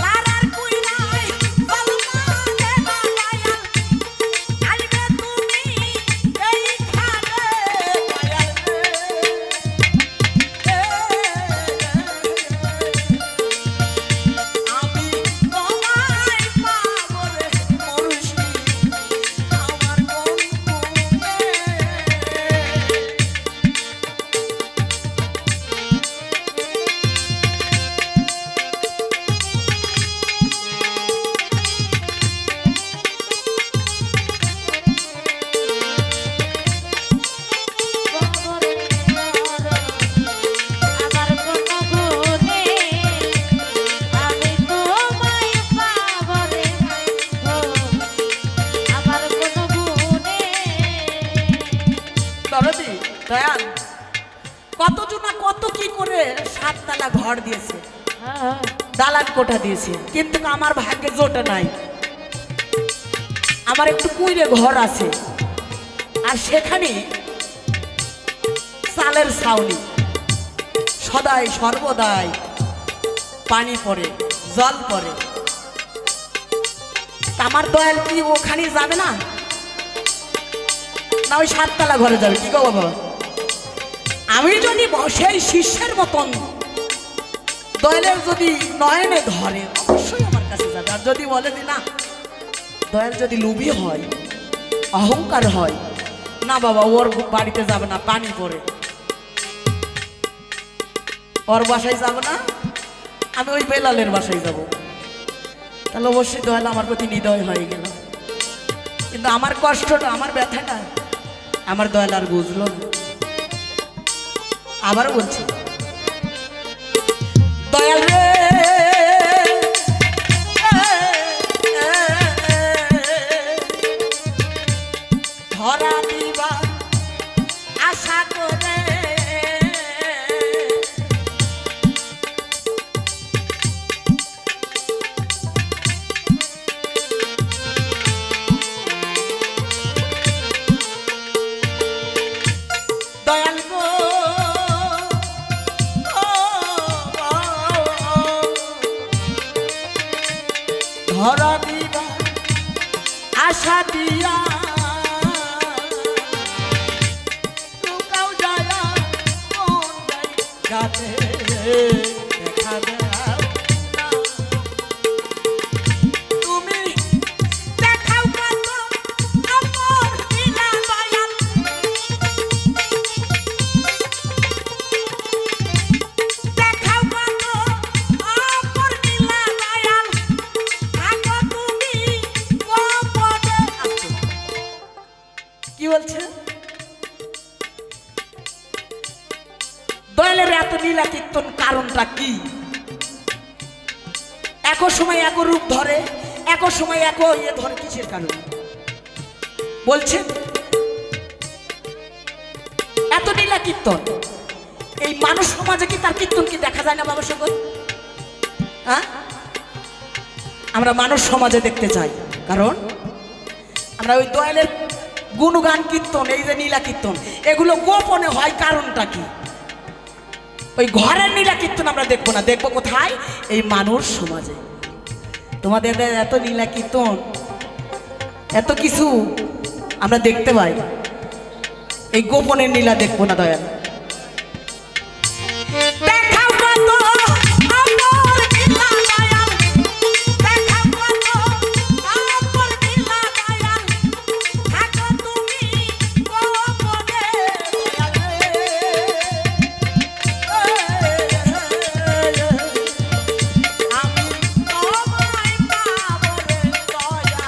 লারার কুইরাই জলমা দে না দয়াল আসবে তুমি এইখানে দয়াল আমি তোমায় পাবলে মুর্শিদ আমার কোন গুণে আমার কোনো গুণে আমি তোমায় পাবলে বন্ধু আমার কোনো গুণে দরদি দয়াল কতজনা কত কি করে সাততলা ঘর দিয়েছে দালান কোঠা দিয়েছে কিন্তু আমার ভাগ্যে জোটে নাই আমার একটু কুইরে ঘর আছে আর সেখানে চালের ছাউনি সদাই সর্বদাই পানি পড়ে জল পড়ে আমার দয়াল কি ওখানে যাবে না না ওই সাততলা ঘরে যাবে কি গো বাবা আমি যদি সেই শিষ্যের মতন দয়ালের যদি নয়নে ধরে অবশ্যই আমার কাছে যাবে। আর যদি বলে যে না, দয়াল যদি লোভী হয়, অহংকার হয়, না বাবা ওর বাড়িতে যাবে না, পানি পড়ে, ওর বাসায় যাব না, আমি ওই বেলালের বাসায় যাব, তাহলে অবশ্যই দয়াল আমার প্রতি হৃদয় হয়ে গেল। কিন্তু আমার কষ্টটা, আমার ব্যথাটা আমার দয়াল আর বুঝলো না। আবারও বলছি, দয়াল রে ধরা দিবা আশা করে দয়াল গো ধরা দিবা আশা দিয়া লুকাও যায় কোন জায়গাতে দেখা দাও না। তুমি দেখাও কত আমার লীলা দয়াল, দেখাও কত আমার লীলা দয়াল, থাকো তুমি গোপনে। কি বলছে? দয়ালের এত লীলা কীর্তন কারণটা কি? এক সময় এক রূপ ধরে, এক সময় এক ইয়ে ধরে, কিসের কারণে বলছে? এত লীলা কীর্তন এই মানুষ সমাজে কি তার কীর্তন কি দেখা যায় না বাবা সকল? হ্যাঁ, আমরা মানুষ সমাজে দেখতে চাই, কারণ আমরা ওই দয়ালের গুণগান কীর্তন, এই যে নীলা কীর্তন, এগুলো গোপনে হয়। কারণটা কি? ওই ঘরের নীলা কীর্তন আমরা দেখবো না, দেখবো কোথায়? এই মানুষ সমাজে। তোমাদের এত নীলা কীর্তন, এত কিছু আমরা দেখতে পাই, এই গোপনের নীলা দেখবো না দয়াল। দেখাও কত আমার নীলা দয়াল, দেখাও কত আমার নীলা দয়াল, থাকো তুমি গোপনে দয়াল রে। আমি তোমায় পাবো রে দয়া,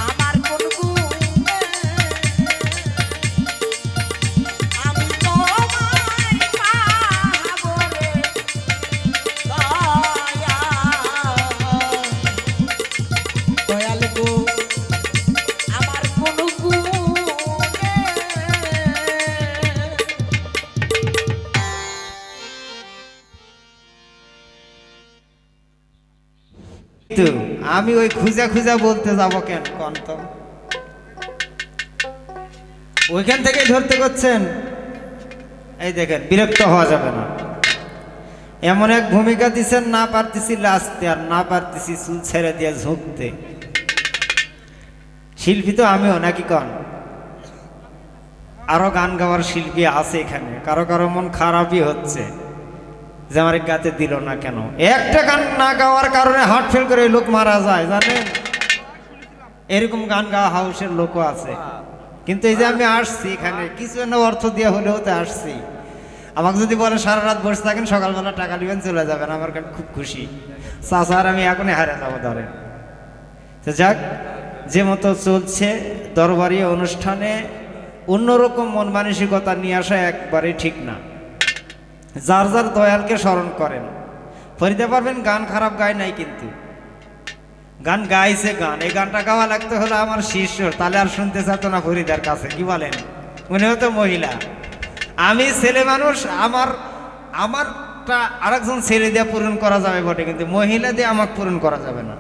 আমার কোন গুণে, আমি তোমায় পাবো রে দয়া, দয়াল গো আমার কোন গুণে। কিন্তু আমি ওই খুঁজা খুঁজা বলতে যাব কেন কোন তো? ওইখান থেকেই ধরতে করছেন। এই দেখেন, বিরক্ত হওয়া যাবে না। এমন এক ভূমিকা দিচ্ছেন, না পারতেছি লাচতে আর না পারতেছি চুল ছেড়ে দিয়ে ঝুঁকতে। শিল্পী তো আমিও নাকি কন? আরো গান গাওয়ার শিল্পী আছে এখানে। কারো কারো মন খারাপই হচ্ছে যে আমার গাতে দিল না কেন। একটা গান না গাওয়ার কারণে হার্ট ফেল করে লোক মারা যায়, জানেন? এরকম গান গাওয়া হাউসের লোকও আছে। কিন্তু এই যে আমি আসছি এখানে কিছু একটা অর্থ দিয়ে হলেও তো আসছি। আমাকে যদি বলে সারা রাত বসে থাকেন, সকালবেলা টাকা নেবেন, চলে যাবেন, আমার কাছে খুব খুশি। চাচার আমি এখনই হারে যাবো ধরেন। তো যাক, যে মতো চলছে দরবারি অনুষ্ঠানে অন্যরকম মন মানসিকতা নিয়ে আসা একবারে ঠিক না। যার যার দয়ালকে স্মরণ করেন। ফরিদা পারবেন গান খারাপ গায় নাই, কিন্তু গান গাইছে। গান, এই গানটা গাওয়া লাগতে হলো আমার শিষ্য, তাহলে আর শুনতে চাতো না ফরিদার কাছে। কি বলেন? মনে হতো মহিলা, আমি ছেলে মানুষ, আমারটা আরেকজন ছেলে দিয়ে পূরণ করা যাবে বটে, কিন্তু মহিলা দিয়ে আমাকে পূরণ করা যাবে না।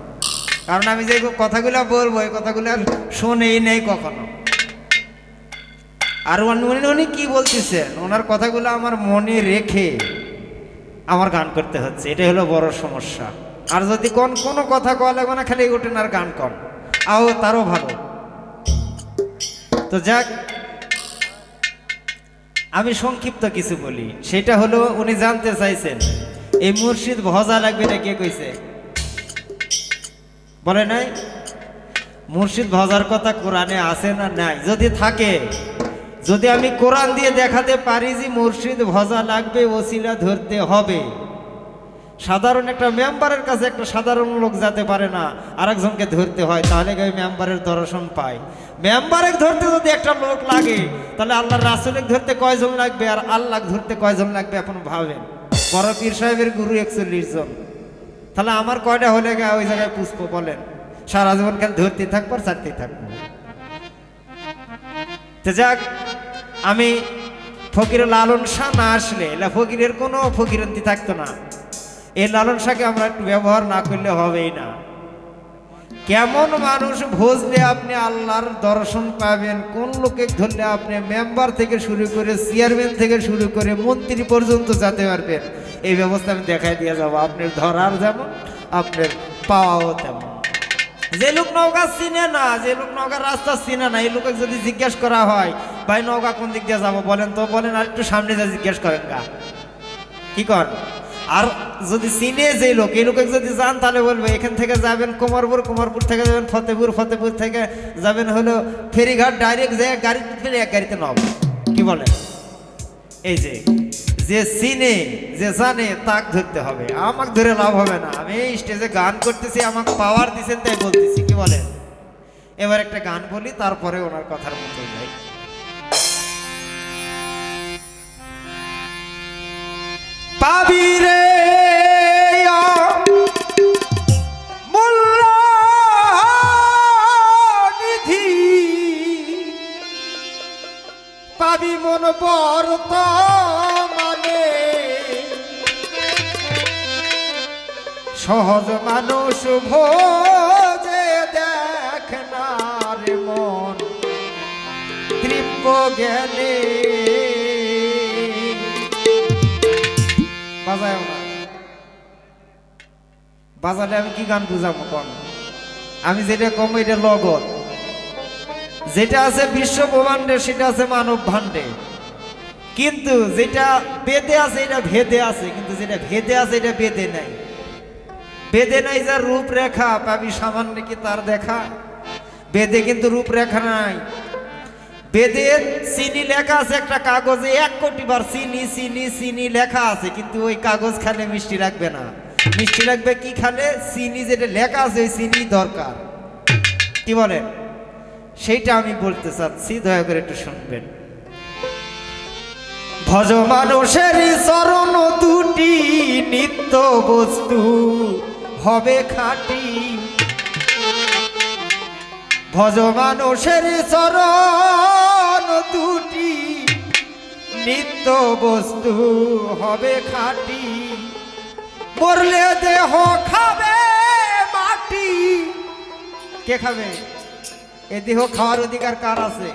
কারণ আমি যে কথাগুলো বলবো, এই কথাগুলো আর শোনেই নেই কখনো। আর উনি কি বলতেছেন, ওনার কথাগুলো আমার মনে রেখে আমার গান করতে হচ্ছে, এটাই হলো বড় সমস্যা। আর যদি কোনো কথা কওয়া লাগবে না, খালি ওঠেন আর গান কন, তারও ভালো। তো যাক, আমি সংক্ষিপ্ত কিছু বলি, সেটা হলো উনি জানতে চাইছেন এই মুর্শিদ ভজা লাগবে এটা কে কইছে? বলে নাই? মুর্শিদ ভজার কথা কোরআনে আছে না নাই? যদি থাকে, যদি আমি কোরআন দিয়ে দেখাতে পারি যে মুর্শিদ ভজা লাগবে, ওসিলা ধরতে হবে, সাধারণ একটা মেম্বারের কাছে একটা সাধারণ লোক যেতে পারে না, আরেকজনকে ধরতে হয়, তাহলে ওই মেম্বারের দর্শন পায়। মেম্বারে ধরতে যদি একটা লোক লাগে, তাহলে আল্লাহর রাসূলকে ধরতে কয়জন লাগবে আর আল্লাহ ধরতে কয়জন লাগবে? এখন ভাবেন, বড় পীর সাহেবের গুরু 41 জন, তাহলে আমার কয়টা হলে ওই জায়গায় পুষ্প? বলেন, সারা জীবন খালি ধরতে থাকবো আর ছাড়তেই থাকবো। তো যাক, আমি ফকির লালন শাহ না আসলে ফকিরের কোনো ফকিরন্তি থাকতো না। এই লালন শাহকে আমরা একটু ব্যবহার না করলে হবেই না। কেমন মানুষ ভজলে আপনি আল্লাহর দর্শন পাবেন, কোন লোকে ধরলে আপনি মেম্বার থেকে শুরু করে চেয়ারম্যান থেকে শুরু করে মন্ত্রী পর্যন্ত যেতে পারবেন, এই ব্যবস্থা আমি দেখাই দিয়ে যাবো। আপনার ধরার যেমন, আপনার পাওয়াও তেমন। যে লোক নৌকা চিনে না, যে লোক নৌকার রাস্তা চিনে না, এই লোকে যদি জিজ্ঞেস করা হয় ভাই নৌকা কোন দিক দিয়ে যাবো বলেন, তো বলেন আর একটু সামনে যা জিজ্ঞেস করেন গা, কি কর? আর যদি চিনে যে লোক, এই লোকে যদি যান তাহলে বলবে এখান থেকে যাবেন কুমারপুর, কুমারপুর থেকে যাবেন ফতেপুর, ফতেপুর থেকে যাবেন হলো ফেরিঘাট, ডাইরেক্ট যে গাড়ি ফেলে এক গাড়িতে নব, কি বলেন? এই যে চিনে, যে জানে তাক ধরতে হবে, আমাকে ধরে লাভ হবে না। আমি এই স্টেজে গান করতেছি, আমাকে পাওয়ার দিচ্ছেন তাই বলতেছি, কি বলেন? এবার একটা গান বলি, তারপরে ওনার কথার মতো যাই। পাবি রে নিধি, পাবি মন বরত মানে, সহজ মানুষ ভোজে দেখ না রে মন তৃপ্ত জ্ঞানে। বাজায় না, বাজালে আমি কি গান বুঝাবো? কোন আমি যেটা কম এটা লগত, যেটা আছে বিশ্ব ব্রহ্মাণ্ডে সেটা আছে মানব ভাণ্ডে, কিন্তু যেটা বেদে আছে এটা ভেদে আছে, কিন্তু যেটা ভেদে আছে এটা বেদে নাই। বেদে নাই যার রূপরেখা, পাবি সামান্য কি তার দেখা? বেদে কিন্তু রূপরেখা নাই। বেদের চিনি লেখা আছে একটা কাগজে 1 কোটি বার চিনি চিনি চিনি লেখা আছে, কিন্তু ওই কাগজ খালে মিষ্টি লাগবে না। মিষ্টি লাগবে কি খালে? চিনি যেটা লেখা আছে ওই চিনি দরকার, কি বলেন? সেইটা আমি বলতে চাচ্ছি, দয়া করে একটু শুনবেন। ভজ মানুষের চরণ দুটি নিত্য বস্তু হবে খাঁটি, ভজ মানুষের চরণ দুটি নিত্য বস্তু হবে খাঁটি, মরলে দেহ খাবে মাটি। কে খাবে? এ দেহ খাওয়ার অধিকার কার আছে?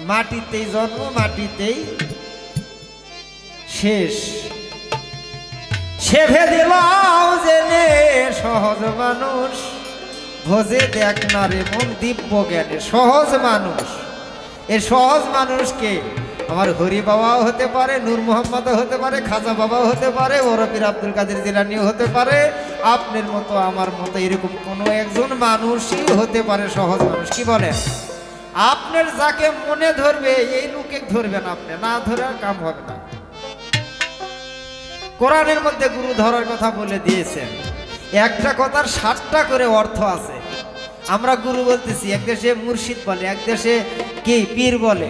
মাটিতেই জন্ম, মাটিতেই শেষ। সেভে দিলাও জেনে সহজ মানুষ ভোজে দেখ না রে মন দিব্য জ্ঞানে। সহজ মানুষ, এ সহজ মানুষকে আমার হরি বাবাও হতে পারে, নূর মোহাম্মদও হতে পারে, খাজা বাবাও হতে পারে, বড় পীর আব্দুল কাদের জিলানিও হতে পারে, আপনার মতো আমার মতো এরকম কোনো একজন মানুষই হতে পারে সহজ মানুষ। কি বলেন? আপনার যাকে মনে ধরবে এই লোকে ধরবেন, আপনি না ধরে কাম হবে না। কোরআনের মধ্যে গুরু ধরার কথা বলে দিয়েছেন, একটা কথার 7টা করে অর্থ আছে। আমরা গুরু বলতেছি, এক দেশে মুর্শিদ বলে, এক দেশে কি পীর বলে,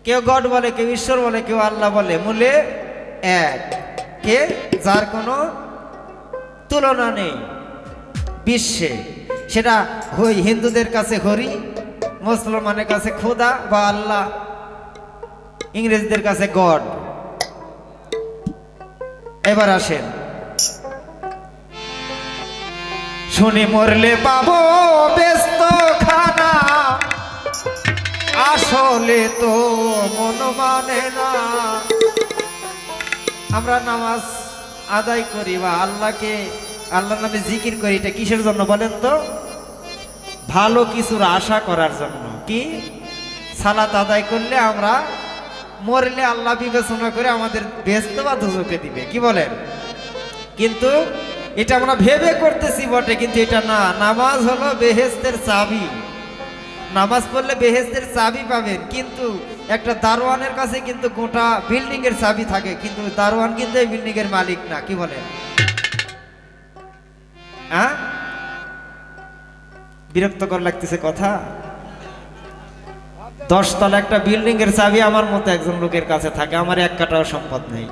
কেউ গড বলে, কেউ ঈশ্বর বলে, কেউ আল্লাহ বলে। মূলে এক, কে যার কোনো তুলনা নেই বিশ্বে। সেটা হিন্দুদের কাছে হরি, মুসলমানের কাছে খোদা বা আল্লাহ, ইংরেজদের কাছে গড। এবার আসেন, শুনে মরলে পাবো ব্যস্ত খানা, আসলে তো মন মানে না। আমরা নামাজ আদায় করি বা আল্লাহকে আল্লাহর নামে জিকির করি, এটা কিসের জন্য বলেন তো? ভালো কিছুর আশা করার জন্য। কি? সালাত আদায় করলে আমরা মরলে আল্লাহ বিবেচনা করে আমাদের বেহেশত বা দোজখে দিবে, কি বলেন? কিন্তু এটা আমরা ভেবে করতেছি বটে, কিন্তু এটা না। নামাজ হলো বেহেশতের চাবি। নামাজ পড়লে বেহেশতের চাবি পাবেন, কিন্তু একটা দারোয়ানের কাছে কিন্তু গোটা বিল্ডিং এর চাবি থাকে, কিন্তু দারোয়ান কিন্তু এই বিল্ডিং এর মালিক না, কি বলেন? হ্যাঁ, বিরক্তকর লাগতেছে কথা। 10 তলা একটা বিল্ডিং এর চাবি আমার মতো একজন লোকের কাছে থাকে, আমার 1 কাটাও সম্পদ নেই,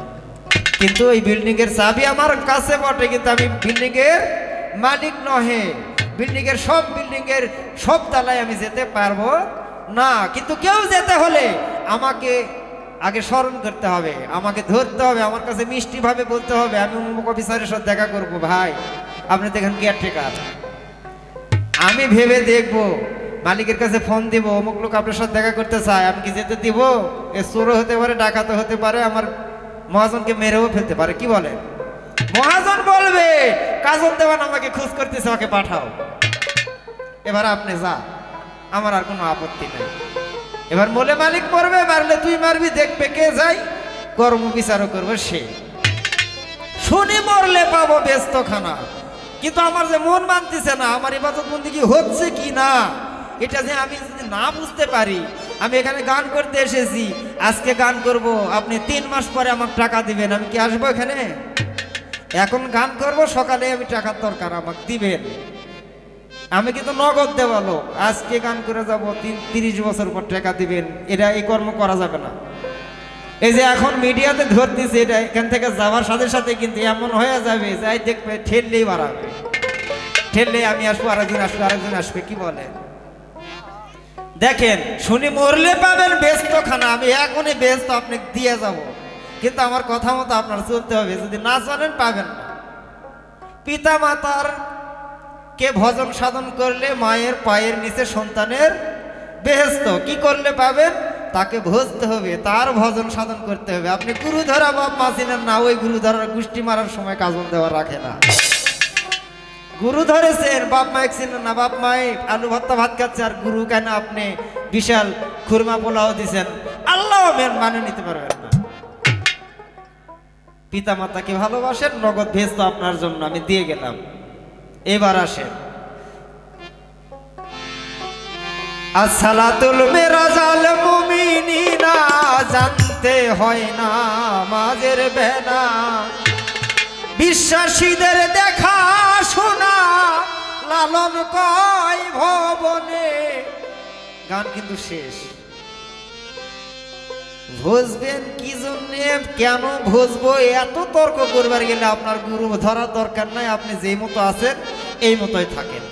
কিন্তু এই বিল্ডিং এর চাবি আমার কাছে বটে, কিন্তু আমি বিল্ডিং এর মালিক নহে। বিল্ডিং এর সব তলায় আমি যেতে পারবো না, কিন্তু কেউ যেতে হলে আমাকে আগে স্মরণ করতে হবে, আমাকে ধরতে হবে, আমার কাছে মিষ্টি ভাবে বলতে হবে আমি অমুক অফিসারের সাথে দেখা করবো। ভাই আপনি তো এখানে কেয়ারটেকার, আমি ভেবে দেখবো, মালিকের কাছে ফোন দিব, অমুক লোক আপনার সাথে দেখা করতে চায়, আমি কি যেতে দিব? এ চোরও হতে পারে, ডাকাতও হতে পারে, আমার মহাজনকে মেরেও ফেলতে পারে, কি বলে? মহাজন বলবে কাজল দেওয়ান আমাকে খোঁজ করতেছে, আমাকে পাঠাও। এবার আপনি যা, আমার আর কোনো আপত্তি নেই। এবার বলে মালিক মরবে, মারলে তুই মারবি, দেখবে কে যাই, কর্ম বিচারও করবে সে। শুনি মরলে পাবো ব্যস্ত খানা, কিন্তু আমার যে মন মানতেছে না, আমার ইবাদত বন্দেগী হচ্ছে কি না, এটা যে আমি যদি না বুঝতে পারি। আমি এখানে গান করতে এসেছি, আজকে গান করব, আপনি 3 মাস পরে আমাকে টাকা দিবেন, আমি কি আসবো এখানে? এখন গান করব, সকালে আমি টাকার দরকার, আমাকে দিবেন। আমি কিন্তু নগদ দেওয়া লোক, আজকে গান করে যাব, 30 বছর পর টাকা দিবেন, এটা এই কর্ম করা যাবে না। এই যে এখন মিডিয়াতে ধরতেছে, এটা এখান থেকে যাওয়ার সাথে সাথে কিন্তু এমন হয়ে যাবে, যাই দেখবে ঠেললেই বাড়াবে, ঠেললে আমি আসবো, আরেকজন আসবে, আরেকজন আসবে, কি বলে? দেখেন, শুনি মরলে পাবেন ব্যস্ত খানা, আমি এখনই ব্যস্ত আপনি দিয়ে যাব, কিন্তু আমার কথা মতো আপনার চলতে হবে, যদি না চলেন পাবেন না। পিতা মাতার কে ভজন সাধন করলে মায়ের পায়ের নিচে সন্তানের বেহেশত, কি করলে পাবেন? তাকে ভজতে হবে, তার ভজন সাধন করতে হবে। আপনি গুরু ধরা বাপ মা ছিলেন না, ওই গুরু ধরার গোষ্ঠী মারার সময় কাজল দেওয়া রাখে না। গুরু ধরেছেন, বাপ মায়ের ছিলেন না, বাপ মায়ে আলু ভর্তা ভাত খাচ্ছে, আর গুরু কেন আপনি বিশাল খুরমা পোলাও দিছেন, আল্লাহ মানে নিতে পারবেন না। পিতা মাতাকে ভালোবাসেন, নগদ ভেজ তো আপনার জন্য আমি দিয়ে গেলাম। এবার আসেন, আসসালাতুল মিরাজাল মুমিনিনা, জানতে হয় না মাঝের বেলা, বিশ্বাসীদের দেখা শোনা, লালন কয় ভবনে। গান কিন্তু শেষ। ভজবেন কি জন্যে, কেন ভজবো, এত তর্ক করবার গেলে আপনার গুরু ধরার দরকার নাই, আপনি যেই মতো আছেন এই মতোই থাকেন।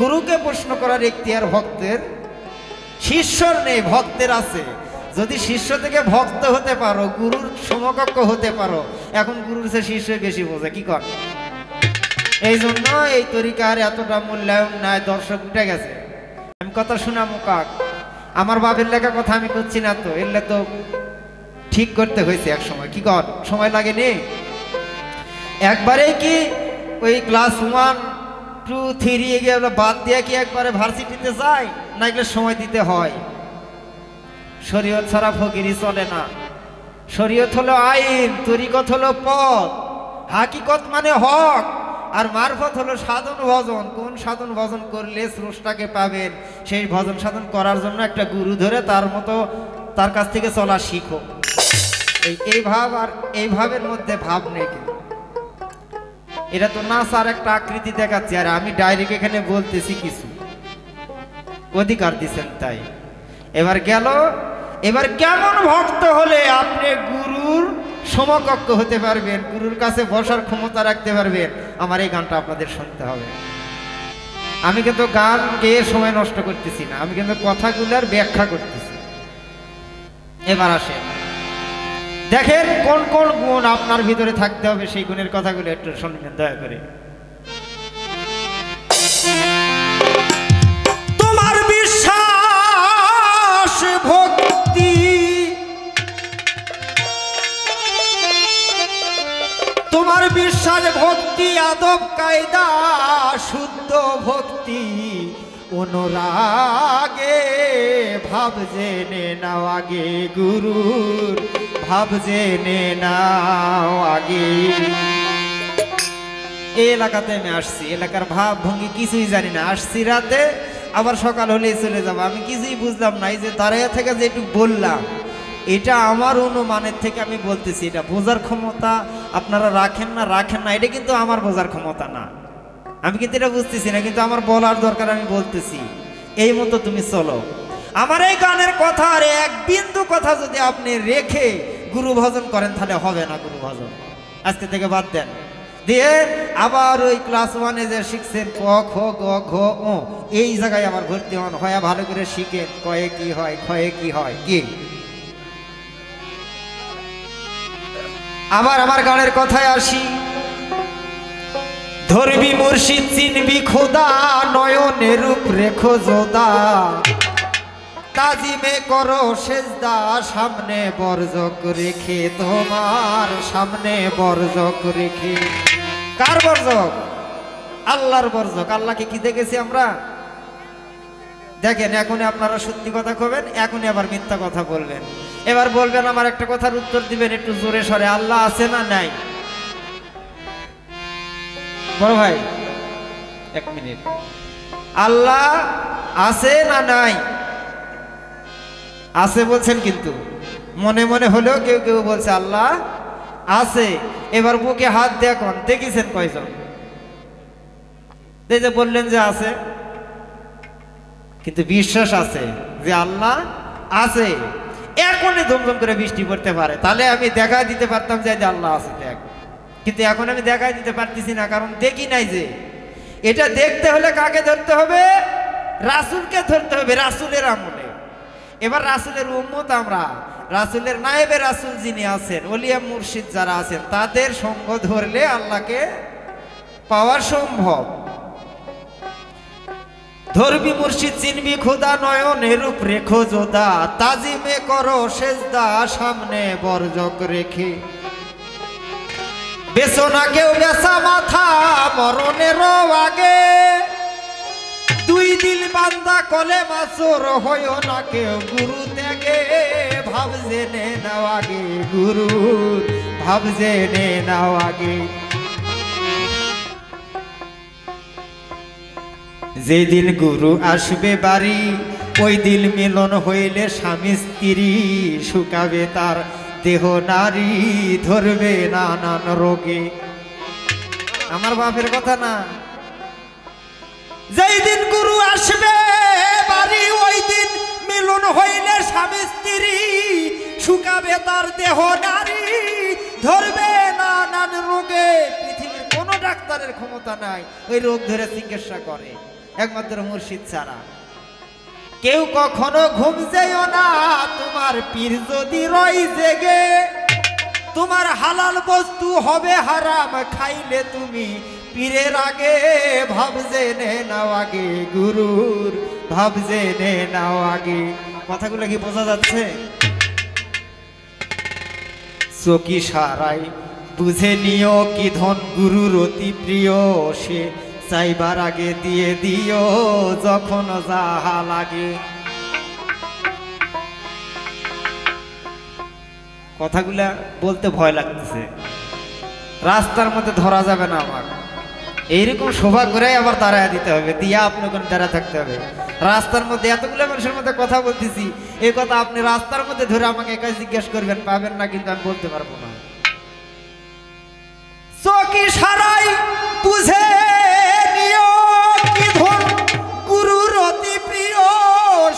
গুরুকে প্রশ্ন করার এখতিয়ার ভক্তের, শিষ্যর নেই, ভক্তের আছে। যদি শিষ্য থেকে ভক্ত হতে পারো, গুরুর সমকক্ষ হতে পারো, এখন গুরুর চেয়ে শিষ্য বেশি বোঝে, কি কর? এই জন্য এই তরিকার এতটা মূল্যায়ন নাই, দর্শক উঠে গেছে। আমি কথা শোনামো কাক, আমার বাপের লেখা কথা আমি করছি না তো, এলে তো ঠিক করতে হয়েছে এক সময়, কি কর? সময় লাগেনি। একবারে কি ওই ক্লাস 1, 2, 3 গিয়ে বাদ দিয়ে কি একবারে ভার্সিটিতে যায় না, এগুলো সময় দিতে হয়। শরীয়ত ছাড়া ফকিরি চলে না। শরীয়ত হলো আইন, তরিকত হলো পথ, হাকিকত মানে হক, আর মারফত হলো সাধন ভজন। কোন সাধন ভজন করলে স্রষ্টাকে পাবেন, সেই ভজন সাধন করার জন্য একটা গুরু ধরে তার মতো তার কাছ থেকে চলা শিখো। এই ভাব আর এই ভাবের মধ্যে ভাব নেই। কিন্তু এটা তো না স্যার একটা আকৃতি দেখাচ্ছে, আর আমি ডাইরেক্ট এখানে বলতেছি কিছু, অধিকার দিচ্ছেন তাই। এবার গেল, এবার কেমন ভক্ত হলে আপনি গুরুর সমকক্ষ হতে পারবেন, গুরুর কাছে বসার ক্ষমতা রাখতে পারবেন, আমার এই গানটা আপনাদের শুনতে হবে। আমি কিন্তু গান গেয়ে সময় নষ্ট করতেছি না, আমি কিন্তু কথাগুলোর ব্যাখ্যা করতেছি। এবার আসেন, দেখেন কোন কোন গুণ আপনার ভিতরে থাকতে হবে, সেই গুণের কথাগুলো একটু শুনবেন দয়া করে। তোমার বিশ্বাস ভক্তি, তোমার বিশ্বাস ভক্তি, আদব কায়দা শুদ্ধ ভক্তি, অনুরাগে ভাব জেনে নাও আগে গুরুর ভাব জেনে নাও আগে। এই এলাকাতে আমি আসছি, এলাকার ভাব ভঙ্গি কিছুই জানি না, আসছি রাতে আবার সকাল হলেই চলে যাবো, আমি কিছুই বুঝলাম না। এই যে দাঁড়িয়ে থেকে যেটুকু বললাম এটা আমার অনুমানের থেকে আমি বলতেছি, এটা বোঝার ক্ষমতা আপনারা রাখেন না এটা কিন্তু আমার বোঝার ক্ষমতা না, আমি কিন্তু এটা বুঝতেছি না, কিন্তু আমার বলার দরকার, আমি বলতেছি এই মতো তুমি চলো। আমার এই গানের কথা আর এক বিন্দু কথা যদি আপনি রেখে গুরু ভজন করেন তাহলে হবে না গুরু ভজন, আজকে থেকে বাদ দেন। দিয়ে আবার ওই ক্লাস 1-এ যে শিখছেন ক খ গ ঘ ও, এই জায়গায় আবার ভর্তি হন, হয় ভালো করে শিখেন কয়ে কি হয় ক্ষয়ে কি হয় কি। আবার আমার গানের কথায় আসি, ধরবি মুর্শিদ চিনবি খোদা নয়নে রূপ রেখো যোদা, তাজিমে করো সেজদা সামনে বর্জক রেখে, তোমার সামনে বর্জক রেখে। কার বর্জক? আল্লাহর বর্জক। আল্লাহকে কি দেখেছি আমরা? দেখেন এখনই আপনারা সত্যি কথা কবেন, এখনই আবার মিথ্যা কথা বলবেন। এবার বলবেন আমার একটা কথার উত্তর দিবেন একটু জোরে সরে, আল্লাহ আছে না নাই? বড় ভাই 1 মিনিট, আল্লাহ আছে না নাই? আছে বলছেন, কিন্তু মনে মনে হলেও কেউ কেউ বলছে আল্লাহ আছে। এবার বুকে হাত দেখুন, দেখেছেন কয়জন? এই যে বললেন যে আছে, কিন্তু বিশ্বাস আছে যে আল্লাহ আছে। এখনই ধুমধুম করে বৃষ্টি পড়তে পারে, তাহলে আমি দেখা দিতে পারতাম যে আল্লাহ আছে দেখ, কিন্তু এখন আমি দেখাই দিতে পারতেছি না, কারণ দেখি নাই। যে এটা দেখতে হলে কাকে ধরতে হবে? রাসূলকে ধরতে হবে, রাসূলের আমলে। এবার রাসূলের উম্মত আমরা, রাসূলের নায়েবে রাসূল যিনি আছেন, ওলিয়া মুর্শিদ যারা আছেন, তাদের সঙ্গ ধরলে আল্লাহকে পাওয়া সম্ভব। ধরবি মুর্শিদ চিনবি খোদা নয়নে রূপ রেখো যোদা, তাজিমে করো সেজদা সামনে বর্জক রেখে, বেছো না কেউ বেসা মাথা মরণেরও আগে, 2 দিল বান্দা কলে মাসুর হইও না কেউ গুরু ত্যাগে, ভাব জেনে নাও আগে গুরু ভাব জেনে নাও আগে। যেদিন গুরু আসবে বাড়ি ওই দিন মিলন হইলে স্বামী স্ত্রী, শুকাবে তার দেহ নারী, ধরবে নানান রোগে। আমার বাপের কথা না, যেই দিন গুরু আসবে বাড়ি ওই দিন মিলন হইলে স্বামী স্ত্রী, শুকাবে তার দেহ নারী, ধরবে নানান রোগে। পৃথিবীর কোনো ডাক্তারের ক্ষমতা নাই ওই রোগ ধরে চিকিৎসা করে, একমাত্র মুর্শিদ ছাড়া। কেউ কখনো ঘুম যেও না তোমার পীর যদি রয় জেগে, তোমার হালাল বস্তু হবে হারাম খাইলে তুমি পীরের আগে, ভাব জেনে নাও আগে গুরুর ভাব জেনে নাও আগে। কথাগুলো কি বোঝা যাচ্ছে? চকি সারাই বুঝে নিও কি ধন গুরুর অতি প্রিয়, সে চাইবার আগে দিয়ে দিও যখন যাহা লাগে। কথাগুলা বলতে ভয় লাগতেছে, রাস্তার মধ্যে ধরা যাবে না আমার, এইরকম শোভা করে আবার দাঁড়ায় দিতে হবে, দিয়া আপনি কোন দাঁড়া থাকতে হবে। রাস্তার মধ্যে এতগুলো মানুষের মধ্যে কথা বলতেছি, এই কথা আপনি রাস্তার মধ্যে ধরে আমাকে একা জিজ্ঞেস করবেন, পাবেন না, কিন্তু আমি বলতে পারবো না। চকি সারাই বুঝে নিও কি ধন গুরুর অতি প্রিয়,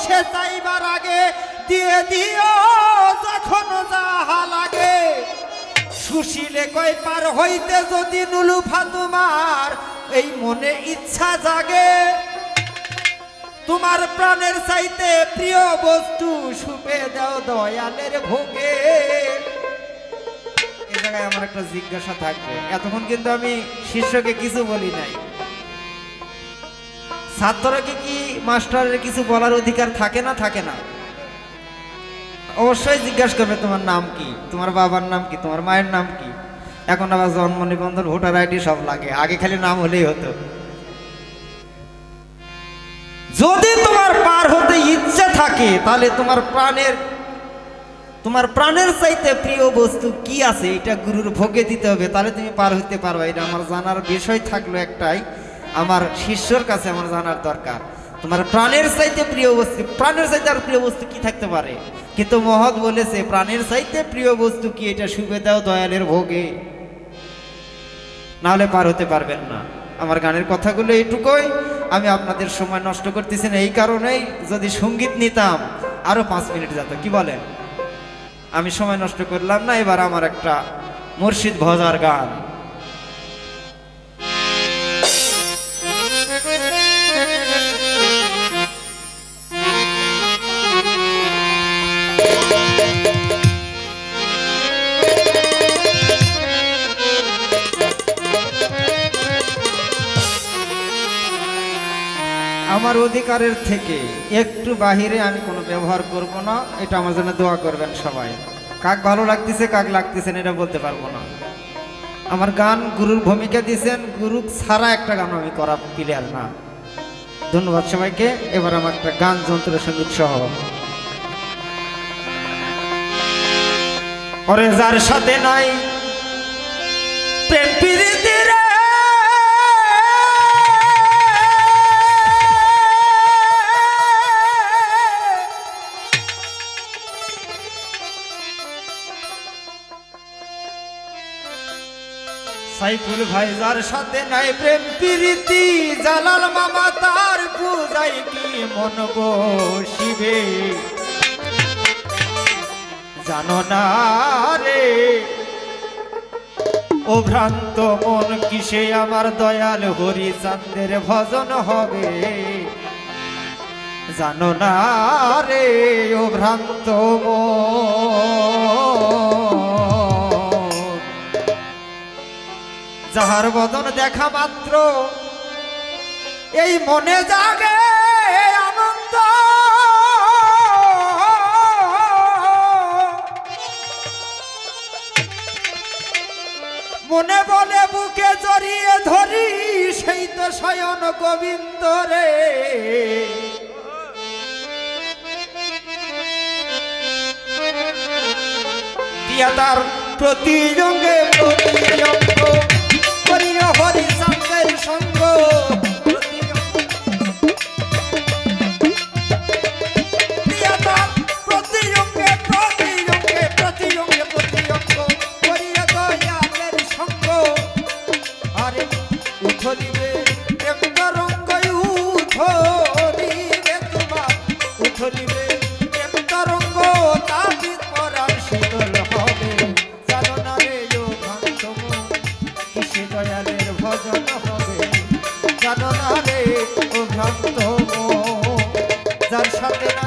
সে চাইবার আগে দিয়ে দিও যখন যাহা লাগে। সুশীলে কই পার হইতে যদি নুলুফা তোমার এই মনে ইচ্ছা জাগে, তোমার প্রাণের চাইতে প্রিয় বস্তু সুপে দাও দয়ালের ভোগে। এই জায়গায় আমার একটা জিজ্ঞাসা থাকবে, এতক্ষণ কিন্তু আমি শিষ্যকে কিছু বলি নাই, ছাত্রকে কি মাস্টারের কিছু বলার অধিকার থাকে না? থাকে না? অবশ্যই জিজ্ঞাসা করবে তোমার নাম কি, তোমার বাবার নাম কি, তোমার মায়ের নাম কি। এখন আবার জন্ম নিবন্ধন ভোটার আইডি সব লাগে, আগে খালি নাম হলেই হতো। যদি তোমার পার হতে ইচ্ছে থাকে তাহলে তোমার প্রাণের চাইতে প্রিয় বস্তু কি আছে এটা গুরুর ভোগে দিতে হবে, তাহলে তুমি পার হতে পারবে। এটা আমার জানার বিষয় থাকলো একটাই, আমার শিষ্যর কাছে আমার জানার দরকার। তোমার প্রাণের চাইতে প্রিয় বস্তু, প্রাণের চাইতে আর প্রিয় বস্তু কি থাকতে পারে? কিন্তু মহৎ বলেছে প্রাণের চাইতে প্রিয় বস্তু কি, এটা শুভে দাও দয়ালের ভোগে, নাহলে পার হতে পারবেন না। আমার গানের কথাগুলো এইটুকুই, আমি আপনাদের সময় নষ্ট করতেছি না এই কারণেই, যদি সঙ্গীত নিতাম আরো 5 মিনিট যেত, কি বলেন? আমি সময় নষ্ট করলাম না। এবার আমার একটা মুর্শিদ ভজার গান। আমার অধিকারের থেকে একটু বাহিরে আমি কোনো ব্যবহার করব না, এটা আমার জন্য দোয়া করবেন সবাই। কাক ভালো লাগতেছে কাক লাগতেছে না এটা বলতে পারবো না। আমার গান গুরুর ভূমিকা দিয়েছেন, গুরু ছাড়া একটা গান আমি করা প্লেয়ার না। ধন্যবাদ সবাইকে। এবার আমার একটা গান যন্ত্র সঙ্গীত সহ। ওরে যার সাথে নাই প্রেম প্রীতি রে, সাইফুল ভাই যার সাথে নাই প্রেম প্রীতি, জালাল মামা তার বুঝাই কি মন বসিবে, জানো না রে ও ভ্রান্ত মন কিসে আমার দয়াল হরিচাঁদের ভজন হবে, জানো না রে ও ভ্রান্ত মন, যাহার বদন দেখা মাত্র এই মনে জাগে আনন্দ, মনে বলে বুকে জড়িয়ে ধরি সেই তো শয়ন গোবিন্দ রে, দিয়া তার প্রতি অঙ্গে প্রতি অঙ্গ করিয়া হরিচাঁদের সঙ্গ, দিয়া তার প্রতি অঙ্গে প্রতি অঙ্গে প্রতি অঙ্গে প্রতি অঙ্গ করিয়া দয়ালের সঙ্গ, আরে উথলিবে প্রেম তরঙ্গ উথলিবে তোমার, উথলিবে প্রেম তরঙ্গ তাবিদ পরাণ শীতল হবে, জানো না রে ও ভ্রান্ত মন কিসে দয়ালের ভজন হবে, জানো না রে ও ভ্রান্ত মন যার সাথে না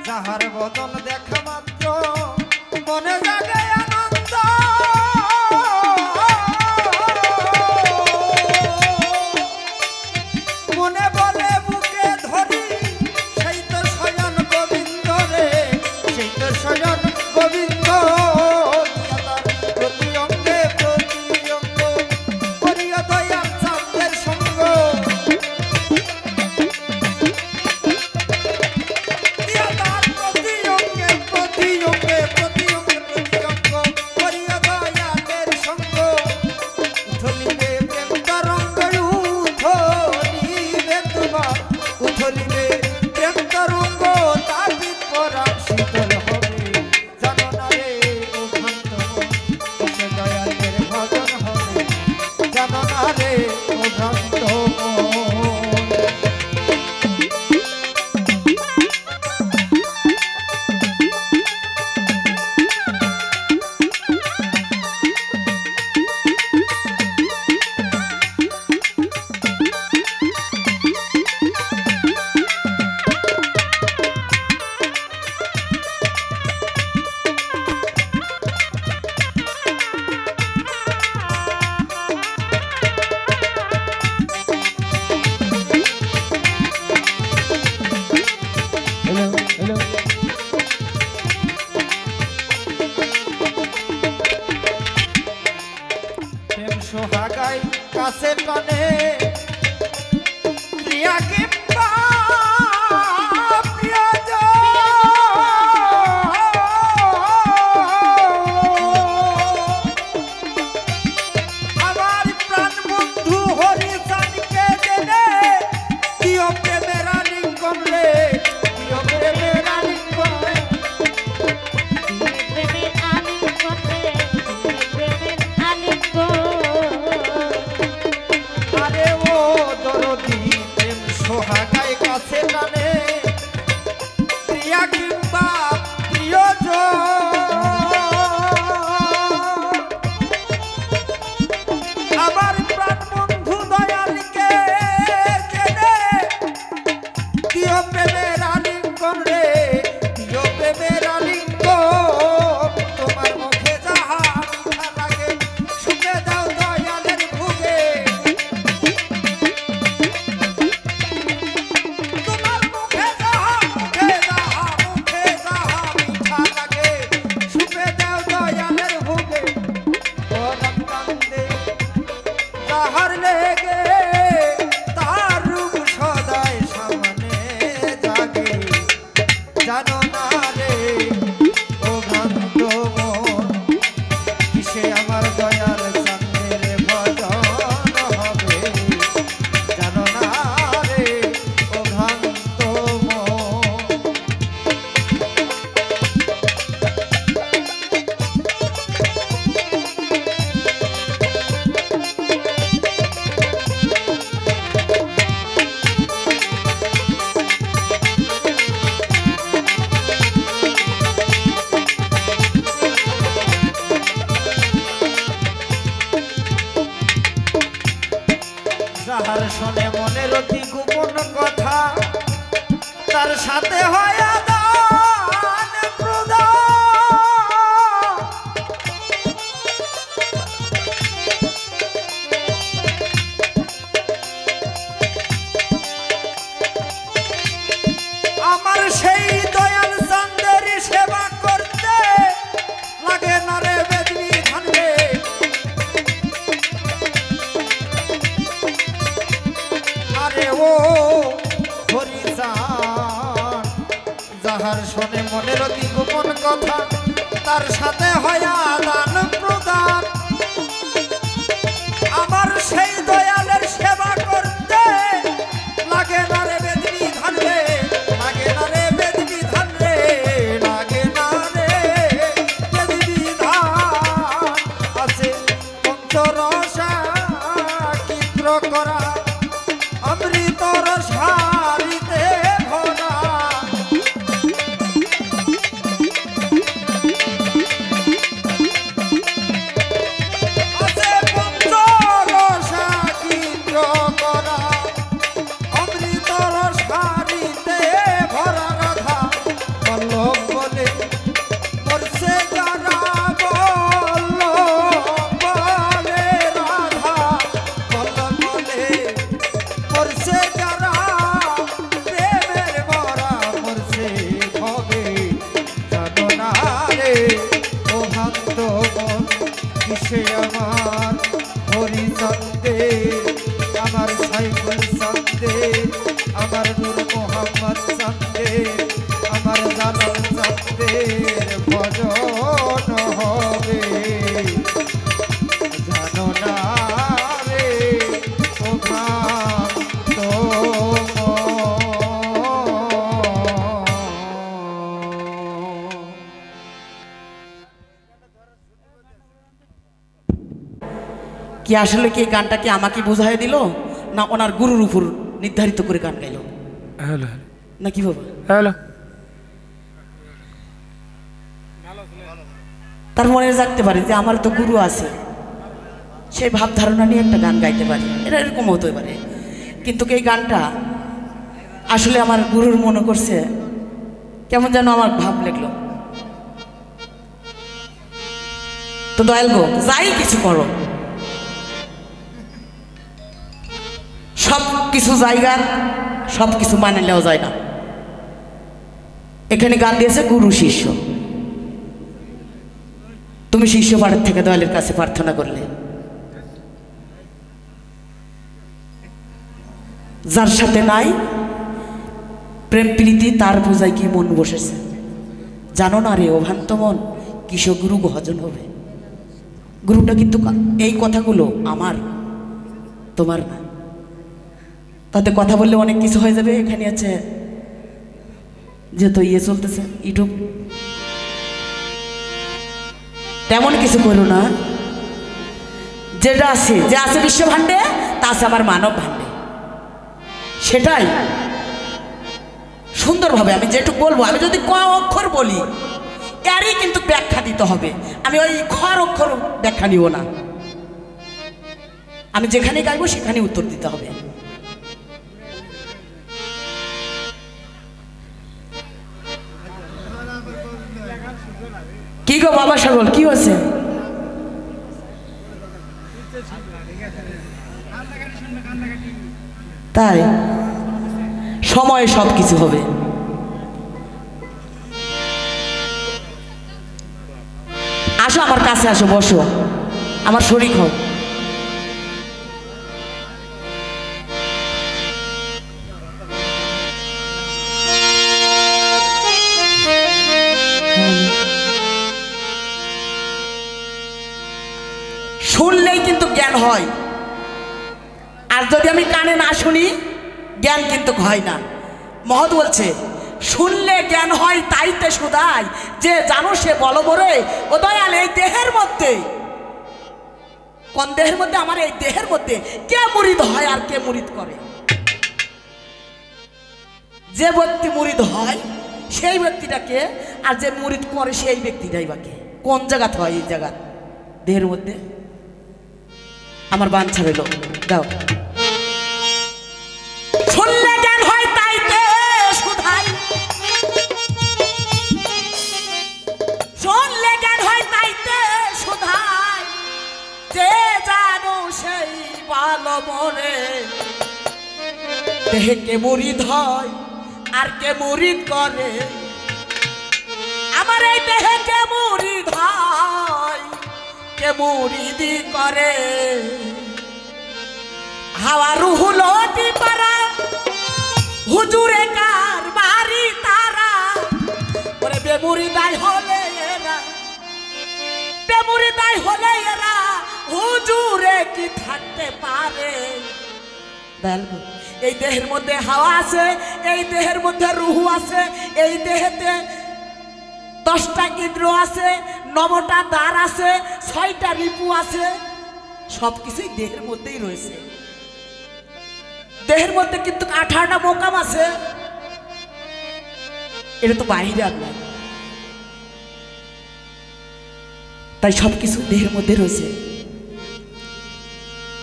যাহার বদন দেখা মাত্র মনে জাগে আনন্দ, সোহাগাই কাছে টানে প্রিয়া কিংবা আমার প্রাণ বন্ধু হরিচাঁদকে জেনে দিও প্রেমের আলিঙ্গন রে, দিও প্রেমের আলিঙ্গন রে। প্রেমের আলিঙ্গন রে, প্রেমের আলিঙ্গন। আরে ও দরদি প্রেম সোহাগায় কাছে টানে প্রিয়া কিংবা প্রিয়জন। আমার প্রাণ বন্ধু দয়ালকে জেনে দিও প্রেমের আলিঙ্গন রে, দিও প্রেমের আলিঙ্গন। তোমার মুখে যাহা মিঠা লাগে শুনে দাও দয়ালের ভুগে। তোমার মুখে যাহা মিঠা লাগে শুনে দাও দয়ালের ভুগে। গরম কান্দে তাহার লেগে তার রূপ সদাই সামনে জাগে। জানো না রে ও ভ্রান্ত মন কিসে আমার দয়ার চাঁদের ভজন হবে। জানো না রে ও ভ্রান্ত মন। যাহার শোনে মনের অতি গোপন কথা তার সাথে হয় আদান প্রদান। আমার সেই দয়াল চাঁদের সেবা করতে লাগে না রে বেদবি ধানবে। আরে ও হরিচাঁদ যাহার শোনে মনের অতি গোপন কথা তার সাথে হয় আদান প্রদান। আমার সেই দয়ালের সেবা করতে লাগে না রে বেদবি ধান রে, লাগে না রে বেদবি ধান রে, লাগে না রে বেদবি ধান। আছে পঞ্চরসা চিত্র করা অমৃত রসারিতে ভরা। আছে পঞ্চরসা চিত্র করা অমৃত রসারিতে ভরা। রাধা বল্লভ বলে মরছে যারা বল্লভ বলে, রাধা বল্লভ বলে মরছে যারা প্রেমের মরা মরছে হবে। জানো না রে ও ভক্ত মন কিসে আমার হরিচন্দে, আমার সাইফুল চন্দে, আমার নূর মোহাম্মদ চন্দে, আমার জালাল চন্দের ভজন হবে। জানো না রে ও ভ্রান্ত মন। কি আসলে কি এই গানটা কি আমাকে বোঝাই দিল না ওনার গুরুর উপর নির্ধারিত করে গান গাইল হ্যালো না কি বাবা? হ্যালো তার মনে রাখতে পারে যে আমার তো গুরু আছে, সেই ভাব ধারণা নিয়ে একটা গান গাইতে পারি, এটা এরকম হতে পারে। কিন্তু এই গানটা আসলে আমার গুরুর মনে করছে কেমন যেন আমার ভাব লাগলো। তো দয়াল গো যাই কিছু করো, সব কিছু জায়গার সব কিছু মানে নেওয়া যায় না। এখানে গান দিয়েছে গুরু শিষ্য, তুমি শিষ্য পাড়ার থেকে দয়ালের কাছে প্রার্থনা করলে যার সাথে নাই প্রেম প্রীতি তার বোঝায় কি মন বসেছে। জানো না রে অভ্রান্ত মন কিসব গুরু ভজন হবে। গুরুটা কিন্তু এই কথাগুলো আমার, তোমার না। তাতে কথা বললে অনেক কিছু হয়ে যাবে। এখানে আছে যেহেতু ইয়ে চলতেছে ইউটিউব, তেমন কিছু করো না। যেটা আছে, যে আছে বিশ্ব ভাণ্ডে তা আছে আমার মানব ভাণ্ডে, সেটাই সুন্দরভাবে আমি যেটুকু বলবো। আমি যদি ক অক্ষর বলি এরই কিন্তু ব্যাখ্যা দিতে হবে। আমি ওই খর অক্ষর ব্যাখ্যা নিব না। আমি যেখানে গাইবো সেখানে উত্তর দিতে হবে। কি গো বাবা সাগর, কি হয়েছে? তাই সময়ে সব কিছু হবে। আসো আমার কাছে, আসো, বসো, আমার শরীর হোক। শুনলেই কিন্তু জ্ঞান হয়, আর যদি আমি কানে না শুনি জ্ঞান কিন্তু হয় না। মহৎ বলছে শুনলে জ্ঞান হয় তাইতে সুদাই, যে জানো সে বলো বরে। ও দয়াল, এই দেহের মধ্যে, কোন দেহের মধ্যে? আমার এই দেহের মধ্যে কে মুরিদ হয় আর কে মুরিদ করে? যে ব্যক্তি মুরিদ হয় সেই ব্যক্তিটাকে, আর যে মুরিদ করে সেই ব্যক্তিটাই বাকে। কোন জায়গাতে হয়? এই জায়গা দেহের মধ্যে। আমার বাঞ্ছা রইল, দাও। শুনলে জ্ঞান হয় তাইতে সুধাই, শুনলে জ্ঞান হয় তাইতে সুধাই, যে জানো সেই ভালো মরে। দেহে কে মুরিদ হয় আর কে মুরিদ করে? আমার এই দেহে কে মুরিদ হয় কে মুরিদি করে? হাওয়া রুহুলতি পারা হুজুরে কার বাড়ি তারা। ওরে বেমুরিদাই হলে এরা, বেমুরিদাই হলে এরা হুজুরে কি থাকতে পারে? এই দেহের মধ্যে হাওয়া আছে, এই দেহের মধ্যে রুহু আছে, এই দেহেতে 10টা ইন্দ্র আছে, 9টা দ্বার আছে, 6টা রিপু আছে। সবকিছুই দেহের মধ্যেই রয়েছে। দেহের মধ্যে কিন্তু 18টা মোকাম আছে। এটা তো বাহিরে আর নাই। তাই সবকিছু দেহের মধ্যে রয়েছে।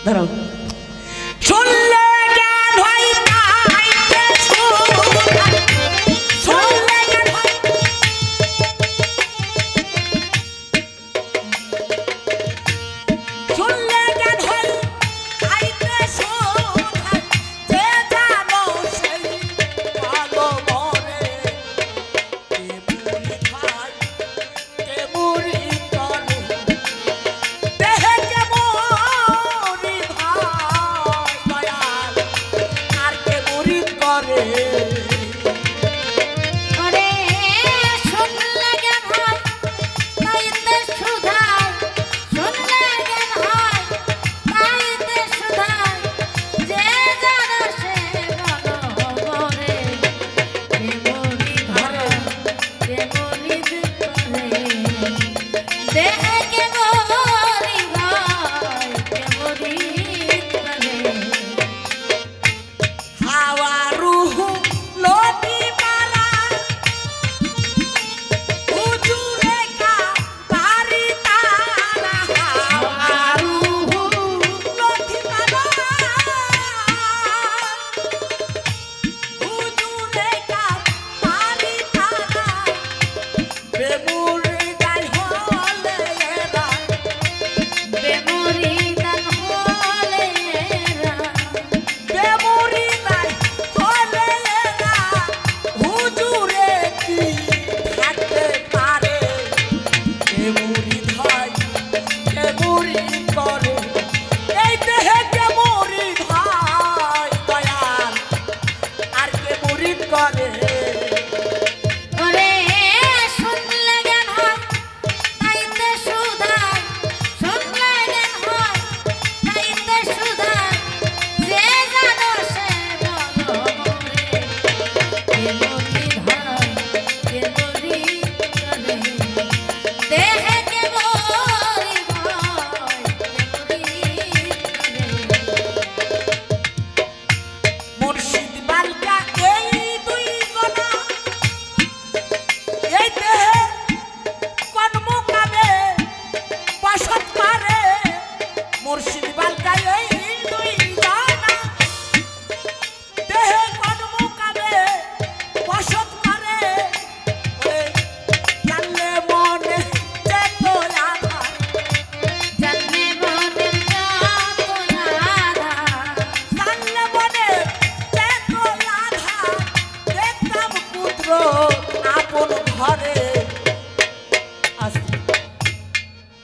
দাঁড়াও। শুনলে জ্ঞান হয় তাইতে সুধাই, শুনলে জ্ঞান হয়, শুনলে জ্ঞান হয় তাইতে সুধাই, যে জানো সেই ভালো মরে। কে মুরিদ হয় কে মুরিদ করে? দেহে কে মুরিদ হয় দয়াল, আর কে মুরিদ করে? ওরে শুনলে জ্ঞান হয় তাইতে সুধাই, শুনলে জ্ঞান হয় তাইতে সুধাই, যে জানো সে বলো বরে। কে মুরিদ হয় কে মুরিদ করে? দেহে কে মুরিদ হয় কে মুরিদ করে? হাওয়া রুহু লতি পারা হুজুরে কা বাড়ি তারা। হাওয়া রুহু লতি পারা হুজুরে কা বাড়ি তারা। বেমুরিদাই হলে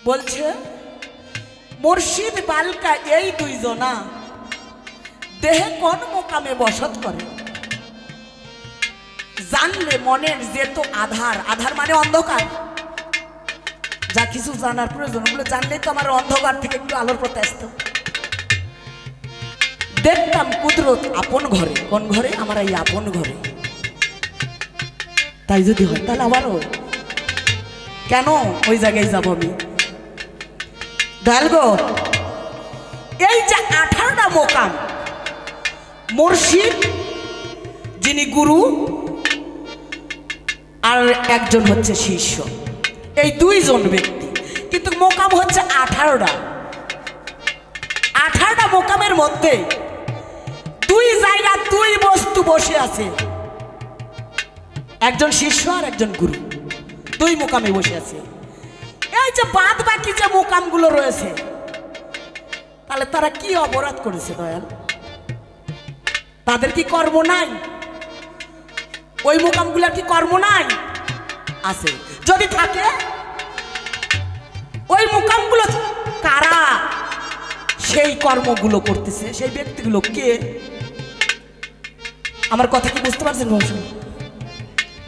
বলছে মুর্শিদ বালকা এই দুইজনা দেহে কোন মোকামে বসত করে, জানলে মনের যে তো আধার, আধার মানে অন্ধকার, যা কিছু জানার প্রয়োজন ওগুলো জানলেই তো আমার অন্ধকার থেকে একটু আলোর পথে আসতো। দেখতাম কুদরত আপন ঘরে, কোন ঘরে? আমার এই আপন ঘরে। তাই যদি হয় তাহলে আবারও কেন ওই জায়গায় যাব আমি? দয়ালগো, এই যে 18টা মোকাম, মুর্শিদ যিনি গুরু আর একজন হচ্ছে শিষ্য, এই দুইজন ব্যক্তি, কিন্তু মোকাম হচ্ছে 18টা। 18টা মোকামের মধ্যে দুই জায়গা দুই বস্তু বসে আছে, একজন শিষ্য আর একজন গুরু, দুই মোকামে বসে আছে। এই যে বাদ বাকি যে মোকামগুলো রয়েছে, তাহলে তারা কি অপরাধ করেছে দয়াল? তাদের কি কর্ম নাই? ওই মোকামগুলোর কি কর্ম নাই? আছে। যদি থাকে ওই মোকামগুলো কারা সেই কর্মগুলো করতেছে, সেই ব্যক্তিগুলো কে? আমার কথা কি বুঝতে পারছেন বংশ?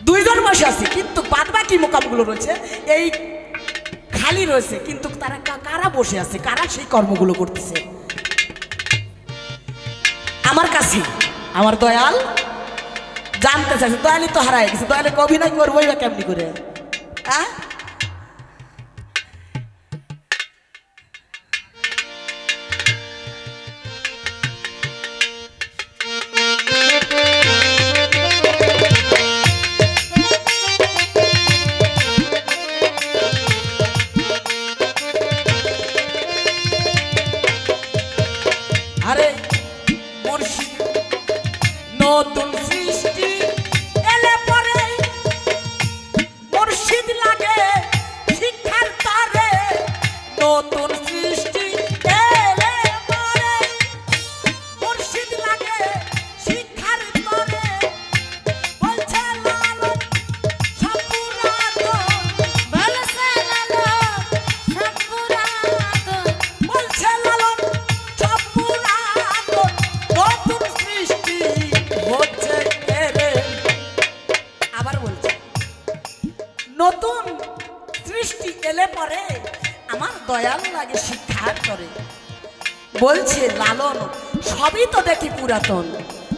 দুইজন বসে আছে, কিন্তু বাদ বাকি মোকামগুলো রয়েছে এই খালি রয়েছে, কিন্তু তারা কারা বসে আছে, কারা সেই কর্মগুলো করতেছে? আমার কাছে আমার দয়াল জানতে চাইছে। দয়ালই তো হারায় গেছে, দয়ালে অভিনয় করবোই বা কেমনি করে? হ্যাঁ, আরে মুর্শিদ নতুন সৃষ্টি এলে পরে মুর্শিদ লাগে শিক্ষার তরে, নতুন সৃষ্টি এলে পরে মুর্শিদ লাগে শিক্ষার তরে। বলছে লালন সব পুরাতন, বলছে লালন সব পুরাতন, বলছে লালন সব পুরাতন, নতুন সৃষ্টি হচ্ছে এরে। আবার বলছে নতুন সৃষ্টি এলে পরে আমার দয়াল লাগে শিক্ষার করে। বলছে লালন সবই তো দেখি পুরাতন।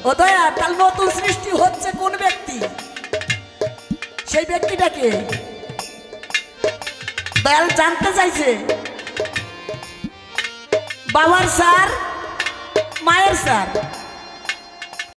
ও দয়া, তাহলে নতুন সৃষ্টি হচ্ছে কোন ব্যক্তি? সেই ব্যক্তিটাকে দয়াল জানতে চাইছে। বাবার স্যার, মায়ের স্যার,